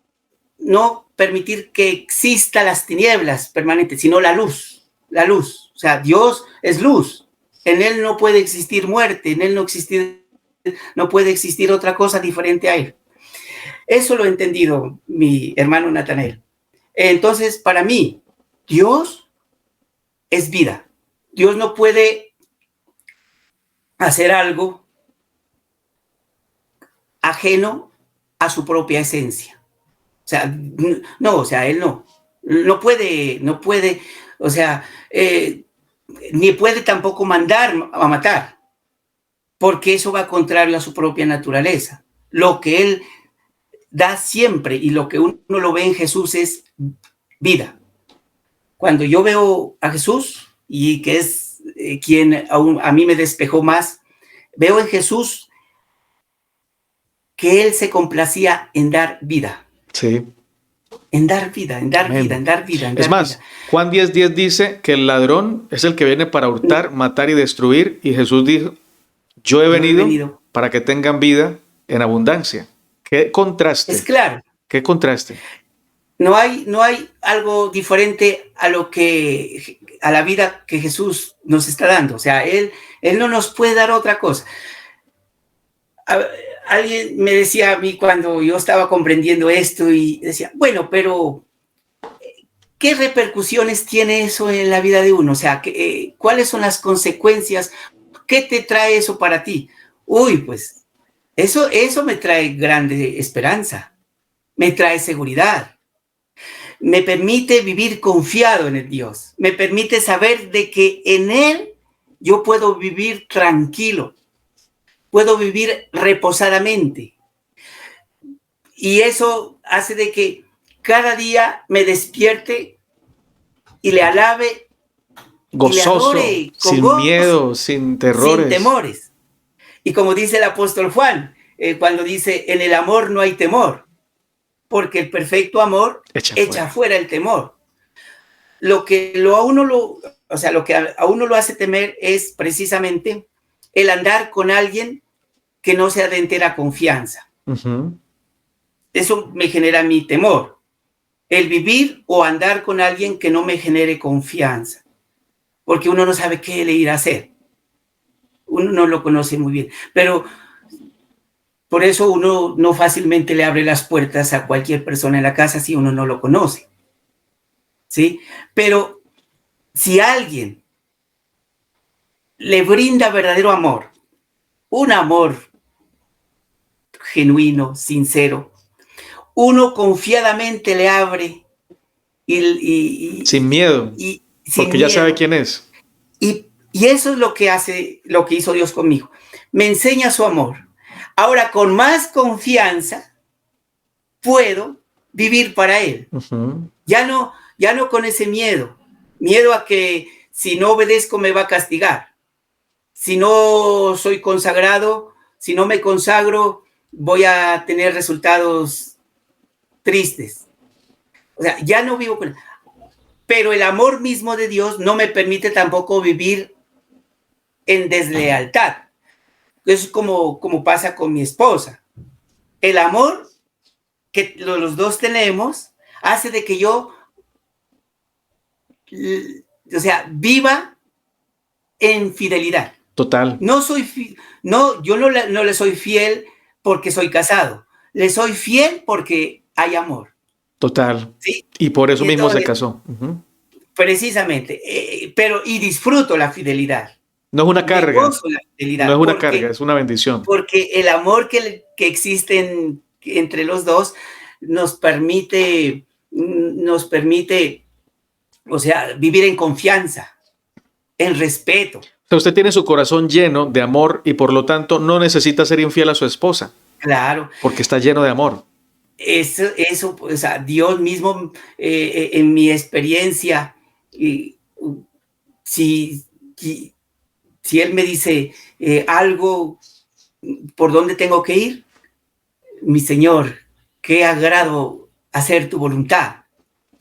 permitir que exista las tinieblas permanentes, sino la luz. La luz. O sea, Dios es luz. En Él no puede existir muerte. En Él no puede existir otra cosa diferente a Él. Eso lo he entendido mi hermano Natanael. Entonces, para mí, Dios es vida. Dios no puede hacer algo ajeno a su propia esencia. O sea, Él no puede, o sea, ni puede tampoco mandar a matar, porque eso va contrario a su propia naturaleza. Lo que Él da siempre y lo que uno lo ve en Jesús es vida. Cuando yo veo a Jesús, y que es quien a mí me despejó más, veo en Jesús que Él se complacía en dar vida. Sí. en dar vida, en dar vida, Amén. en dar vida, en Es dar vida. más, Juan 10:10 dice que el ladrón es el que viene para hurtar, matar y destruir. Y Jesús dijo, yo he Yo he venido venido. para que tengan vida en abundancia. Qué Es contraste, claro, qué contraste. no hay algo diferente a lo que, a la vida que Jesús nos está dando. O sea, Él no nos puede dar otra cosa. A- Alguien me decía a mí cuando yo estaba comprendiendo esto y decía, bueno, pero ¿qué repercusiones tiene eso en la vida de uno? O sea, ¿cuáles son las consecuencias? ¿Qué te trae eso para ti? Uy, pues eso me trae grande esperanza, me trae seguridad, me permite vivir confiado en el Dios, me permite saber de que en Él yo puedo vivir tranquilo, puedo vivir reposadamente. Y eso hace de que cada día me despierte y le alabe y le Gozoso, adore con sin gozo, miedo, sin sin terrores. temores. Y como dice el apóstol Juan, cuando dice, en el amor no hay temor, porque el perfecto amor Echa echa fuera. fuera el temor. Lo que o sea, lo que a uno lo hace temer es precisamente el andar con alguien que no sea de entera confianza. Ujú. Eso me genera mi temor. El vivir o andar con alguien que no me genere confianza, porque uno no sabe qué le irá a hacer. Uno no lo conoce muy bien, pero por eso uno no fácilmente le abre las puertas a cualquier persona en la casa si uno no lo conoce, ¿sí? Pero si alguien le brinda verdadero amor, un amor genuino, sincero, uno confiadamente le abre Sin miedo, y sin porque ya sabe miedo. quién es. Y eso es lo que hace, lo que hizo Dios conmigo. Me enseña su amor. Ahora, con más confianza, puedo vivir para Él. Ujú. Ya no con ese miedo a que si no obedezco me va a castigar. Si no soy consagrado, si no me consagro, voy a tener resultados tristes. O sea, ya no vivo con él. Pero el amor mismo de Dios no me permite tampoco vivir en deslealtad. Es como pasa con mi esposa. El amor que los dos tenemos hace de que yo, o sea, viva en fidelidad. Total, No soy, no, yo no le soy fiel porque soy casado. Le soy fiel porque hay amor. total. ¿Sí? Y por eso Y mismo se entonces, casó. Ujú. precisamente, pero y disfruto la fidelidad. No es una Me carga, gozo la no es fidelidad una carga, es una bendición. porque el amor que existe entre los dos nos permite, o sea, vivir en confianza, en respeto. O sea, usted tiene su corazón lleno de amor y por lo tanto no necesita ser infiel a su esposa, Claro, porque está lleno de amor. eso o sea, Dios mismo, en mi experiencia, y, si, si, si Él me dice algo por dónde tengo que ir, mi Señor, qué agrado hacer tu voluntad.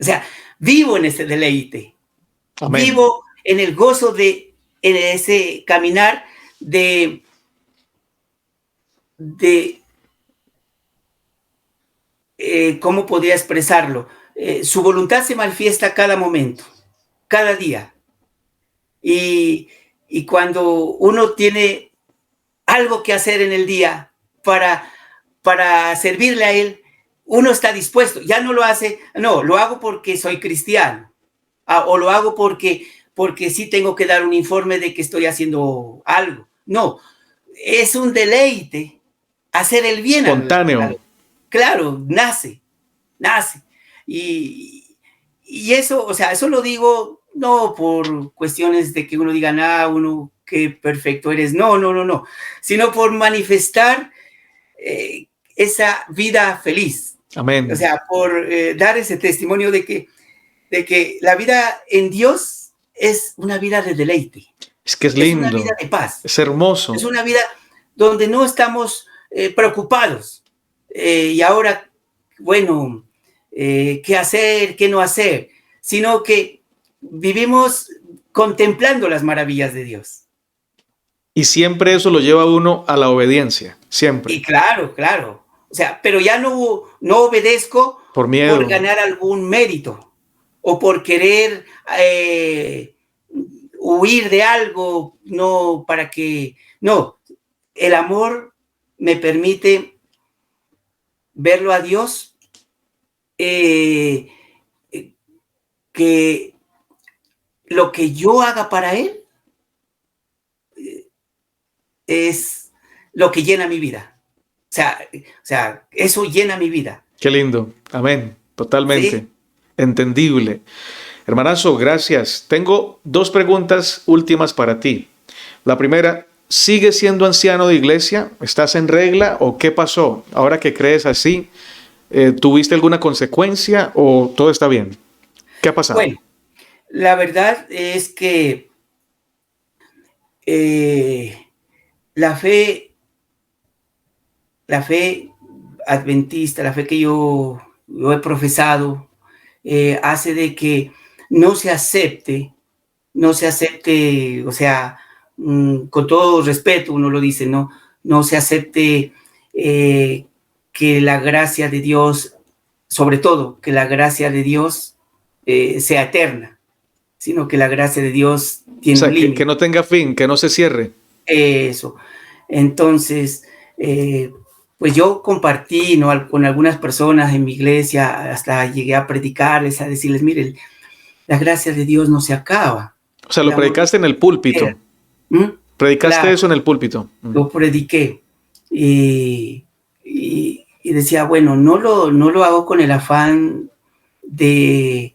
O sea, vivo en ese deleite, Amén. vivo en el gozo en ese caminar de, de ¿cómo podría expresarlo? Su voluntad se manifiesta cada momento, cada día. Y, y cuando uno tiene algo que hacer en el día para servirle a Él, uno está dispuesto. Ya no lo hace, no, lo hago porque soy cristiano. O lo hago porque sí tengo que dar un informe de que estoy haciendo algo. No, es un deleite hacer el bien Espontáneo. claro, nace. Y, y eso, o sea, eso lo digo no por cuestiones de que uno diga, nada, uno qué perfecto eres, no, sino por manifestar esa vida feliz. O Amén. sea, por dar ese testimonio de que la vida en Dios es una vida de deleite, Es que es es una vida lindo, de paz, es es hermoso. una vida donde no estamos preocupados. Y ahora, bueno, qué hacer, qué no hacer, sino que vivimos contemplando las maravillas de Dios. Y siempre eso lo lleva a uno a la obediencia, Y siempre. claro, claro. O sea, pero ya no obedezco Por por miedo. ganar algún mérito o por querer huir de algo, no, para que... No, el amor me permite verlo a Dios, eh, que lo que yo haga para Él es lo que llena mi vida. O sea, eso llena mi vida. Qué lindo. Amén. Totalmente. ¿Sí? Entendible. Hermanazo, gracias. Tengo dos preguntas últimas para ti. La primera, ¿sigues siendo anciano de iglesia? ¿Estás en regla o qué pasó? Ahora que crees así, ¿tuviste alguna consecuencia o todo está bien? ¿Qué ha pasado? Bueno, la verdad es que eh, la fe, la fe adventista, la fe que yo he profesado, hace de que no se acepte, o sea, con todo respeto uno lo dice, no se acepte que la gracia de Dios, sobre todo, que la gracia de Dios sea eterna, sino que la gracia de Dios O tiene un sea, que límite. no tenga fin, que no se cierre. Eso. Entonces, pues yo compartí, ¿no?, con algunas personas en mi iglesia, hasta llegué a predicarles, a decirles, miren, la gracia de Dios no se acaba. O sea, El lo amor de predicaste en el Dios. púlpito. ¿Mm? Predicaste Claro, eso en el púlpito. lo prediqué. Y decía, bueno, no lo hago con el afán de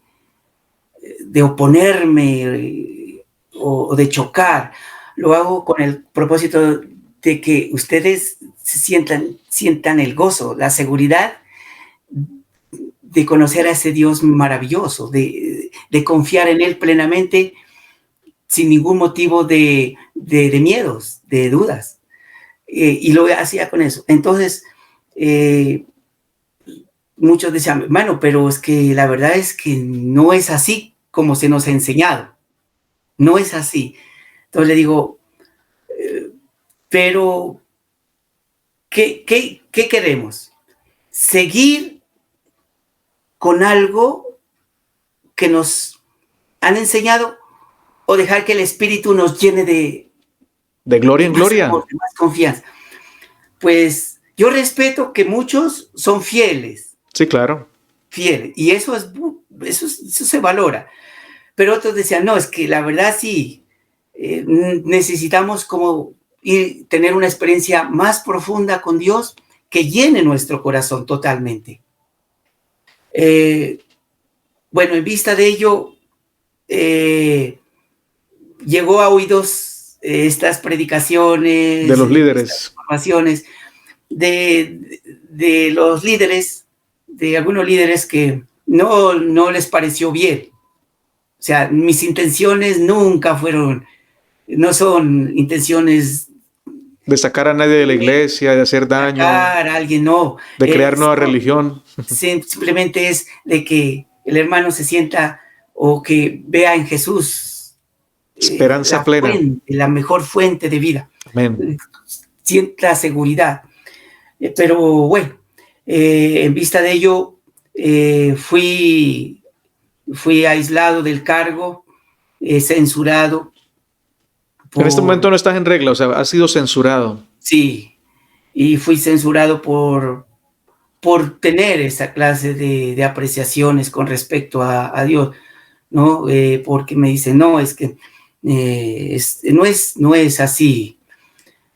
oponerme o de chocar, lo hago con el propósito de que ustedes sientan el gozo, la seguridad de conocer a ese Dios maravilloso, de confiar en Él plenamente sin ningún motivo de miedos, de dudas. Y lo hacía con eso. Entonces, muchos decían, hermano, pero es que la verdad es que no es así como se nos ha enseñado. No es así. Entonces le digo, pero ¿qué queremos? ¿Seguir con algo que nos han enseñado o dejar que el Espíritu nos llene De gloria de en más gloria. amor, de más confianza? Pues yo respeto que muchos son fieles, Sí, claro. y eso se valora. Pero otros decían, no, es que la verdad sí, necesitamos como tener una experiencia más profunda con Dios que llene nuestro corazón totalmente. Eh, bueno, en vista de ello, eh, llegó a oídos estas De predicaciones, los estas líderes. formaciones de los líderes, de algunos líderes que no les pareció bien. O sea, mis intenciones nunca fueron, no son intenciones De sacar a nadie de la de iglesia, de hacer daño, atacar a alguien, no. de crear nueva religión. Simplemente es de que el hermano se sienta o que vea en Jesús Esperanza la plena. fuente, la mejor fuente de vida. Amén. Sienta seguridad. Pero bueno, en vista de ello, fui aislado del cargo, censurado En este momento por, no estás en regla, o sea, has sido censurado. sí, y fui censurado por tener esa clase de apreciaciones con respecto a Dios, ¿no? Porque me dicen, no, es que no es así.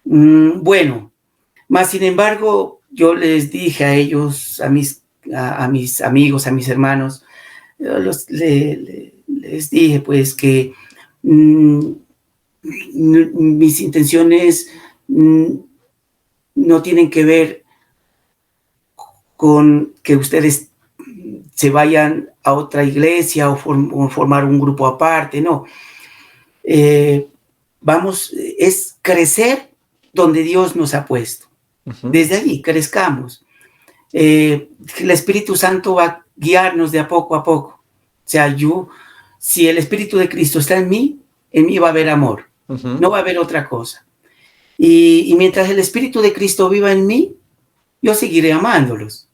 Bueno, más sin embargo, yo les dije a ellos, a mis amigos, a mis hermanos, les dije pues que mis intenciones no tienen que ver con que ustedes se vayan a otra iglesia o formar un grupo aparte, no. Es crecer donde Dios nos ha puesto. Ujú. Desde allí crezcamos. El Espíritu Santo va guiarnos de a poco a poco. O sea, si el Espíritu de Cristo está en mí va a haber amor, no va a haber otra cosa. Y mientras el Espíritu de Cristo viva en mí, yo seguiré amándolos.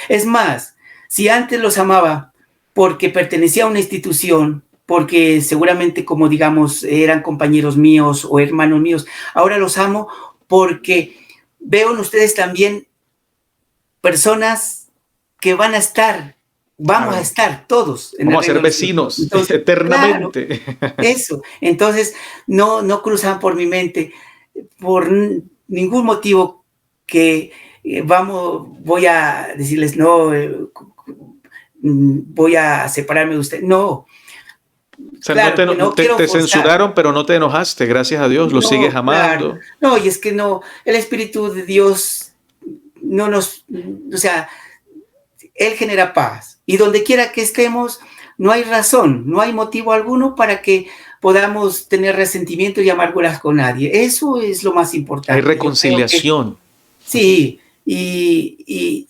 Es más, si antes los amaba porque pertenecía a una institución, porque seguramente, como digamos, eran compañeros míos o hermanos míos, ahora los amo porque veo en ustedes también personas que vamos a estar todos en vamos a ser vecinos. Entonces, eternamente. Claro, eso. Entonces, no cruzan por mi mente por ningún motivo que voy a decirles, no, voy a separarme de usted. No. O sea, claro, te censuraron, pero no te enojaste, gracias a Dios, lo sigues amando. Claro. No, y es que no, el Espíritu de Dios o sea, Él genera paz. Y donde quiera que estemos, no hay razón, no hay motivo alguno para que podamos tener resentimiento y amarguras con nadie. Eso es lo más importante. Hay reconciliación. Sí, y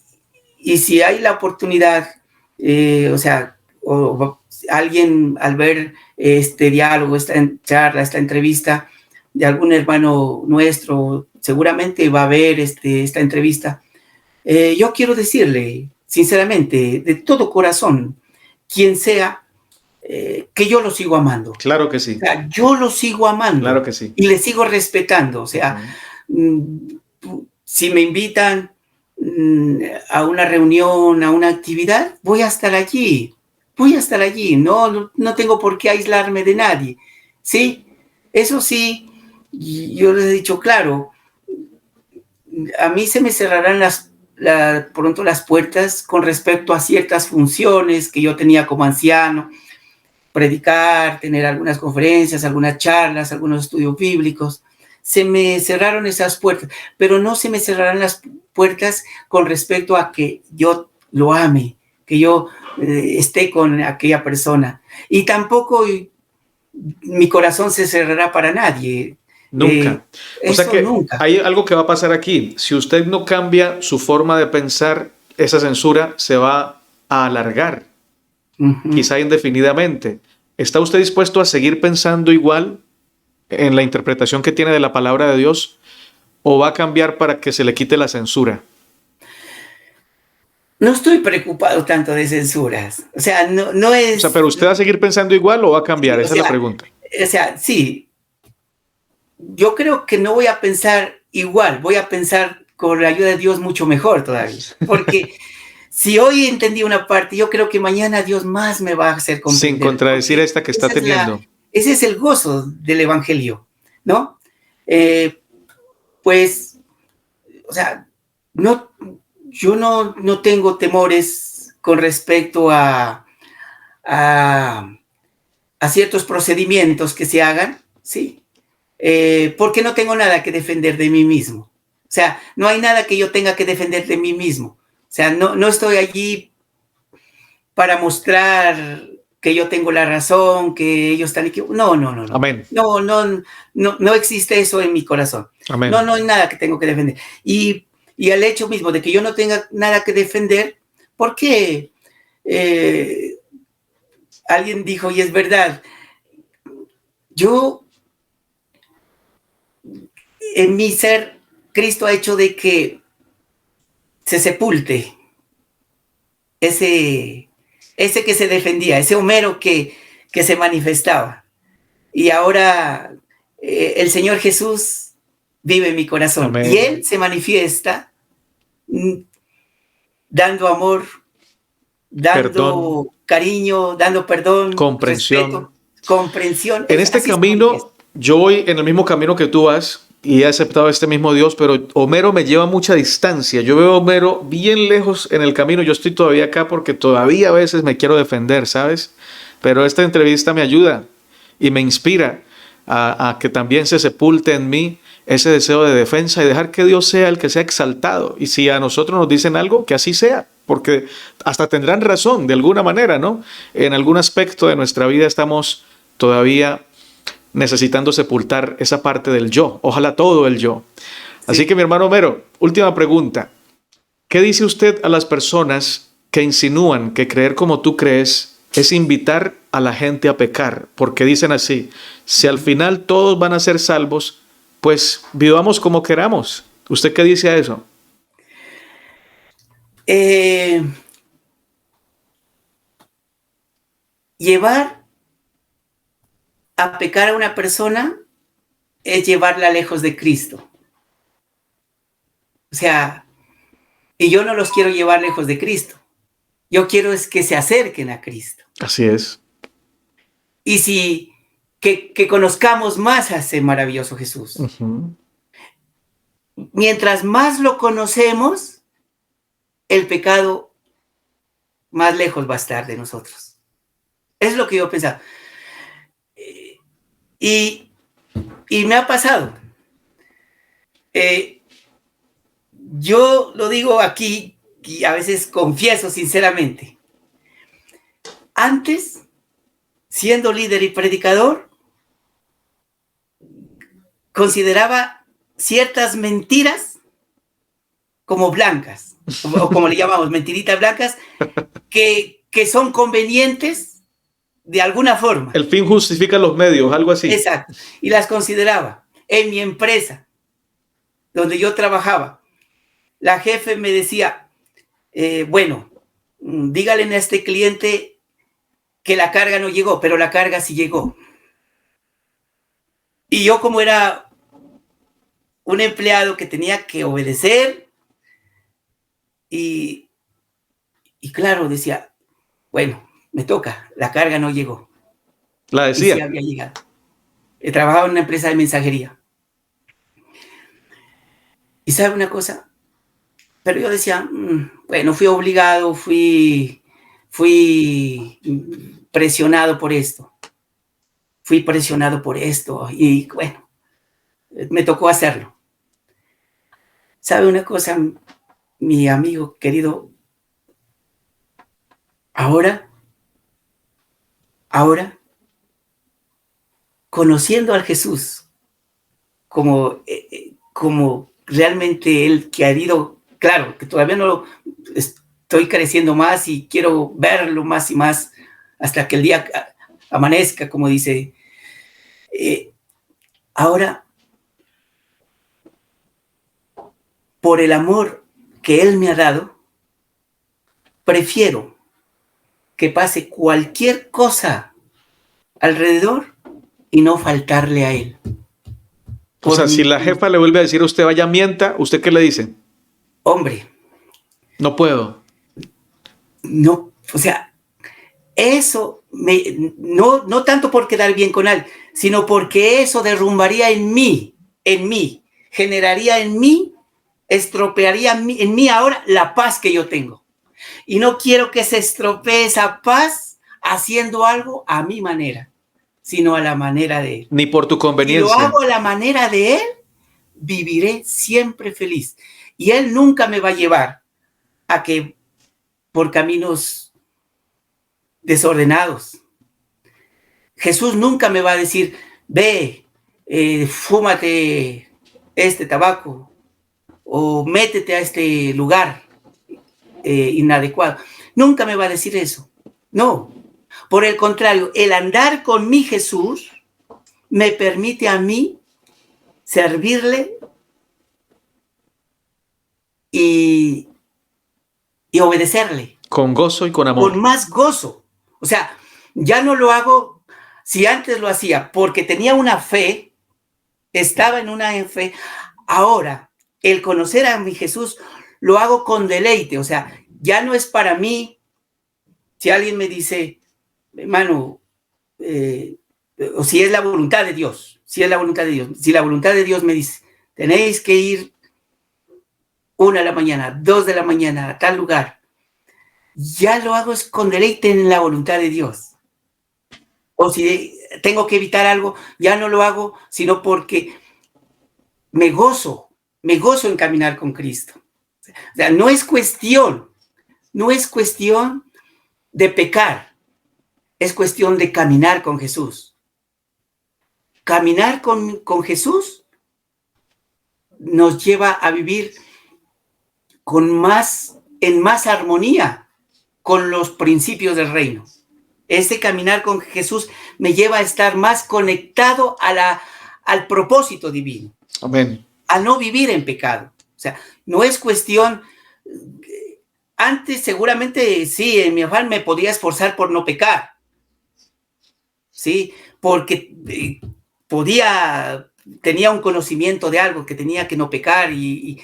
si hay la oportunidad, alguien al ver este diálogo, esta charla, esta entrevista de algún hermano nuestro, seguramente va a ver esta entrevista. Yo quiero decirle, sinceramente, de todo corazón, quien sea, que yo lo sigo amando. Claro que sí. O sea, yo lo sigo amando. Claro que sí. Y le sigo respetando. O sea, si me invitan a una reunión, a una actividad, voy a estar allí. No tengo por qué aislarme de nadie. ¿Sí? Eso sí, yo les he dicho, claro, a mí se me cerrarán pronto las puertas con respecto a ciertas funciones que yo tenía como anciano, predicar, tener algunas conferencias, algunas charlas, algunos estudios bíblicos. Se me cerraron esas puertas, pero no se me cerrarán las puertas con respecto a que yo lo ame, que yo esté con aquella persona. Y tampoco mi corazón se cerrará para nadie. Nunca. O sea que nunca. Hay algo que va a pasar aquí. Si usted no cambia su forma de pensar, esa censura se va a alargar, quizá indefinidamente. ¿Está usted dispuesto a seguir pensando igual en la interpretación que tiene de la palabra de Dios, o va a cambiar para que se le quite la censura? No estoy preocupado tanto de censuras. O sea, no es... O sea, ¿pero usted va a seguir pensando igual o va a cambiar? Esa es la pregunta. O sea, sí. Yo creo que no voy a pensar igual. Voy a pensar con la ayuda de Dios mucho mejor todavía. Porque si hoy entendí una parte, yo creo que mañana Dios más me va a hacer comprender. Sin contradecir esta que está teniendo. Ese es el gozo del Evangelio, ¿no? Pues, o sea, yo no tengo temores con respecto a ciertos procedimientos que se hagan, ¿sí? Porque no tengo nada que defender de mí mismo. O sea, no hay nada que yo tenga que defender de mí mismo. O sea, no estoy allí para mostrar que yo tengo la razón, que ellos están equivocados. No. Amén. No existe eso en mi corazón. Amén. No hay nada que tengo que defender. Y el hecho mismo de que yo no tenga nada que defender, ¿por qué? Alguien dijo, y es verdad, en mi ser, Cristo ha hecho de que se sepulte ese que se defendía, ese Homero que se manifestaba. Y ahora el Señor Jesús vive en mi corazón. Amén. Y Él se manifiesta dando amor, dando cariño, dando perdón, comprensión. Respeto, comprensión. En este camino, yo voy en el mismo camino que tú vas y he aceptado a este mismo Dios, pero Homero me lleva a mucha distancia. Yo veo a Homero bien lejos en el camino. Yo estoy todavía acá porque todavía a veces me quiero defender, ¿sabes? Pero esta entrevista me ayuda y me inspira a que también se sepulte en mí ese deseo de defensa y dejar que Dios sea el que sea exaltado. Y si a nosotros nos dicen algo, que así sea, porque hasta tendrán razón de alguna manera, ¿no? En algún aspecto de nuestra vida estamos todavía necesitando sepultar esa parte del yo, ojalá todo el yo. Así que mi hermano Homero, última pregunta. ¿Qué dice usted a las personas que insinúan que creer como tú crees es invitar a la gente a pecar, porque dicen así: si al final todos van a ser salvos, pues vivamos como queramos. ¿Usted qué dice a eso? Llevar a pecar a una persona es llevarla lejos de Cristo. O sea, y yo no los quiero llevar lejos de Cristo. Yo quiero es que se acerquen a Cristo. Así es. Y que conozcamos más a ese maravilloso Jesús. Uh-huh. Mientras más lo conocemos, el pecado más lejos va a estar de nosotros. Es lo que yo pensaba. Y me ha pasado. Yo lo digo aquí y a veces confieso sinceramente. Antes, siendo líder y predicador, consideraba ciertas mentiras como blancas, o como le llamamos, mentiritas blancas, que son convenientes de alguna forma. El fin justifica los medios, algo así. Exacto. Y las consideraba. En mi empresa, donde yo trabajaba, la jefe me decía, bueno, dígale a este cliente que la carga no llegó, pero la carga sí llegó. Y yo, como era un empleado que tenía que obedecer, y claro, decía, bueno, me toca, la carga no llegó. La decía. Y sí había llegado. Trabajaba en una empresa de mensajería. ¿Y sabe una cosa? Pero yo decía, bueno, fui obligado, fui presionado por esto. Fui presionado por esto y bueno, me tocó hacerlo. ¿Sabe una cosa, mi amigo querido? Ahora, conociendo al Jesús como realmente Él que ha ido, claro, que todavía no lo estoy creciendo más y quiero verlo más y más hasta que el día amanezca, como dice. Ahora, por el amor que Él me ha dado, prefiero que pase cualquier cosa alrededor y no faltarle a Él. O sea, si la jefa le vuelve a decir a usted vaya mienta, ¿usted qué le dice? Hombre. No puedo. No, o sea, eso no tanto por quedar bien con él, sino porque eso derrumbaría en mí, generaría en mí, estropearía en mí ahora la paz que yo tengo. Y no quiero que se estropee esa paz haciendo algo a mi manera, sino a la manera de Él. Ni por tu conveniencia. Si lo hago a la manera de Él, viviré siempre feliz. Y Él nunca me va a llevar a que por caminos desordenados. Jesús nunca me va a decir, ve, fúmate este tabaco o métete a este lugar inadecuado. Nunca me va a decir eso. No. Por el contrario, el andar con mi Jesús me permite a mí servirle y obedecerle. Con gozo y con amor. Con más gozo. O sea, ya no lo hago, si antes lo hacía porque tenía una fe, estaba en una fe, ahora el conocer a mi Jesús lo hago con deleite. O sea, ya no es para mí. Si alguien me dice, hermano, o si es la voluntad de Dios, si la voluntad de Dios me dice, tenéis que ir 1 de la mañana, 2 de la mañana a tal lugar, ya lo hago es con deleite en la voluntad de Dios. O si tengo que evitar algo, ya no lo hago, sino porque me gozo en caminar con Cristo. O sea, no es cuestión de pecar, es cuestión de caminar con Jesús. Caminar con Jesús nos lleva a vivir en más armonía con los principios del reino. Ese caminar con Jesús me lleva a estar más conectado al propósito divino. Amén. A no vivir en pecado. O sea, no es cuestión... Antes seguramente sí, en mi afán me podía esforzar por no pecar. Sí, porque tenía un conocimiento de algo, que tenía que no pecar y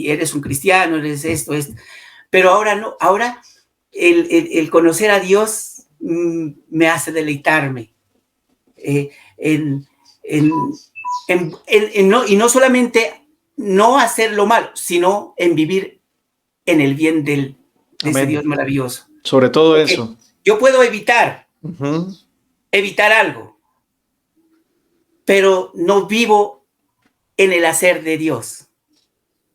eres un cristiano, eres esto. Pero ahora no, ahora el conocer a Dios me hace deleitarme y no solamente no hacer lo malo, sino en vivir en el bien de ese Dios maravilloso. Sobre todo eso. Yo puedo evitar algo, pero no vivo en el hacer de Dios,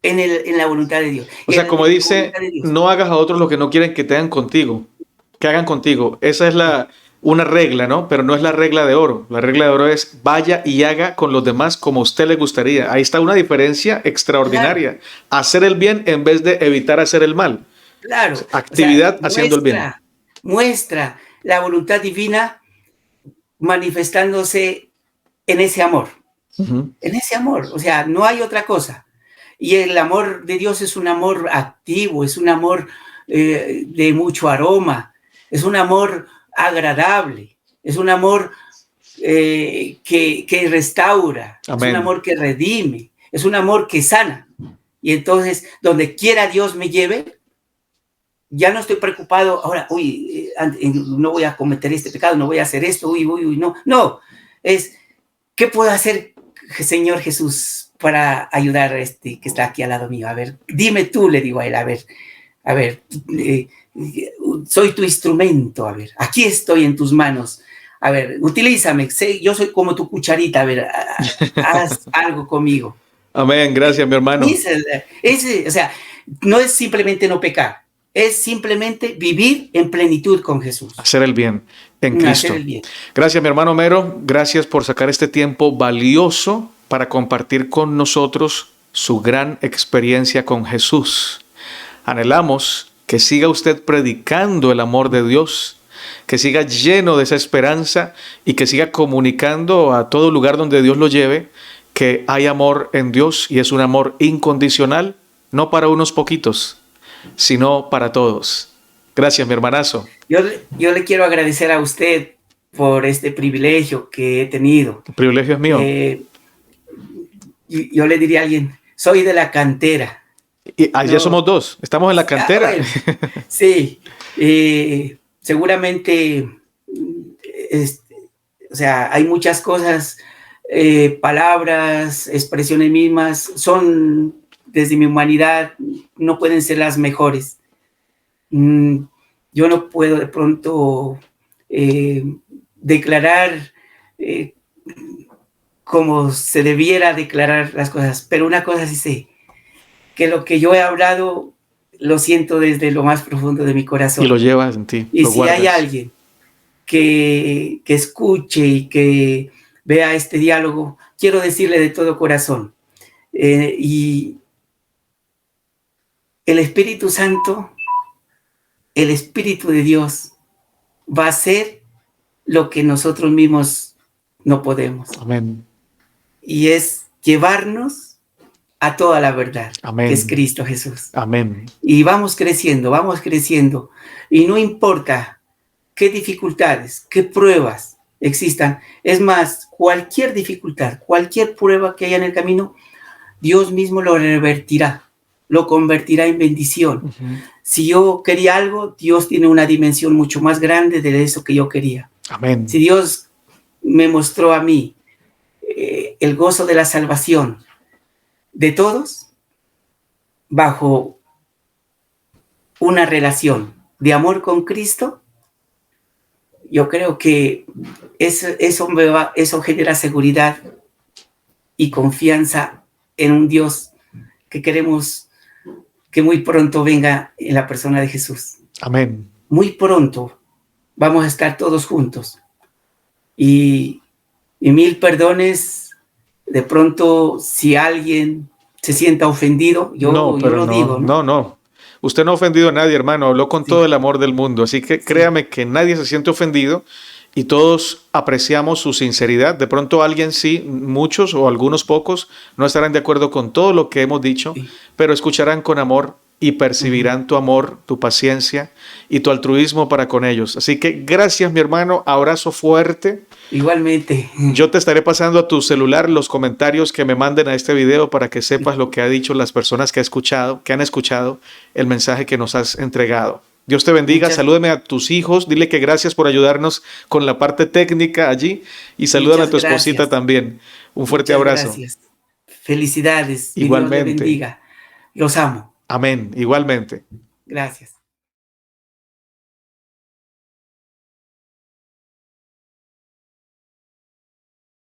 en la voluntad de Dios. O sea, como dice, no hagas a otros lo que no quieren que te hagan contigo, que hagan contigo. Esa es una regla, ¿no? Pero no es la regla de oro. La regla de oro es vaya y haga con los demás como a usted le gustaría. Ahí está una diferencia extraordinaria. Claro. Hacer el bien en vez de evitar hacer el mal. Claro. Actividad, o sea, haciendo el bien. Muestra la voluntad divina manifestándose en ese amor. En ese amor. O sea, no hay otra cosa. Y el amor de Dios es un amor activo, es un amor de mucho aroma, es un amor agradable, es un amor que restaura, Amén. Es un amor que redime, es un amor que sana. Y entonces, donde quiera Dios me lleve, ya no estoy preocupado, ahora, no voy a cometer este pecado, no voy a hacer esto, no. Es, ¿qué puedo hacer, Señor Jesús, para ayudar a este que está aquí al lado mío? A ver, dime tú, le digo a él, a ver, soy tu instrumento, a ver, aquí estoy en tus manos, a ver, utilízame, yo soy como tu cucharita, a ver, haz algo conmigo. Amén, gracias, mi hermano. O sea, no es simplemente no pecar, es simplemente vivir en plenitud con Jesús. Hacer el bien en Cristo. Hacer el bien. Gracias, mi hermano Mero, gracias por sacar este tiempo valioso para compartir con nosotros su gran experiencia con Jesús. Anhelamos que siga usted predicando el amor de Dios, que siga lleno de esa esperanza y que siga comunicando a todo lugar donde Dios lo lleve que hay amor en Dios y es un amor incondicional, no para unos poquitos, sino para todos. Gracias, mi hermanazo. Yo le quiero agradecer a usted por este privilegio que he tenido. El privilegio es mío. Yo le diría a alguien, soy de la cantera. Y allá somos dos, estamos en la cantera. Sí, seguramente, o sea, hay muchas cosas, palabras, expresiones mismas, son desde mi humanidad, no pueden ser las mejores. Yo no puedo de pronto declarar como se debiera declarar las cosas, pero una cosa sí sé, que lo que yo he hablado lo siento desde lo más profundo de mi corazón. Y lo llevas en ti. Y si guardas. Hay alguien que escuche y que vea este diálogo, quiero decirle de todo corazón. Y el Espíritu Santo, el Espíritu de Dios, va a hacer lo que nosotros mismos no podemos. Amén. Y es llevarnos a toda la verdad, Amén. Que es Cristo Jesús. Amén. Y vamos creciendo. Y no importa qué dificultades, qué pruebas existan. Es más, cualquier dificultad, cualquier prueba que haya en el camino, Dios mismo lo revertirá, lo convertirá en bendición. Uh-huh. Si yo quería algo, Dios tiene una dimensión mucho más grande de eso que yo quería. Amén. Si Dios me mostró a mí el gozo de la salvación de todos, bajo una relación de amor con Cristo, yo creo que eso genera seguridad y confianza en un Dios que queremos que muy pronto venga en la persona de Jesús. Amén. Muy pronto vamos a estar todos juntos. Y mil perdones, de pronto, si alguien se sienta ofendido, yo lo digo. No. Usted no ha ofendido a nadie, hermano, habló con todo Sí, el amor del mundo, así que sí, créame que nadie se siente ofendido y todos apreciamos su sinceridad. De pronto alguien sí, muchos o algunos pocos no estarán de acuerdo con todo lo que hemos dicho, sí. pero escucharán con amor y Ujú. percibirán tu amor, tu paciencia y tu altruismo para con ellos. Así que gracias, mi hermano, abrazo fuerte. Igualmente. Yo te estaré pasando a tu celular los comentarios que me manden a este video para que sepas lo que ha dicho las personas que han escuchado el mensaje que nos has entregado. Dios te bendiga, Muchas, salúdame a tus hijos, dile que gracias por ayudarnos con la parte técnica allí y salúdame a muchas tu esposita gracias. también. Un fuerte Muchas abrazo. gracias. Felicidades. Mi Dios le Igualmente. bendiga. Los amo. Amén. Igualmente. Gracias.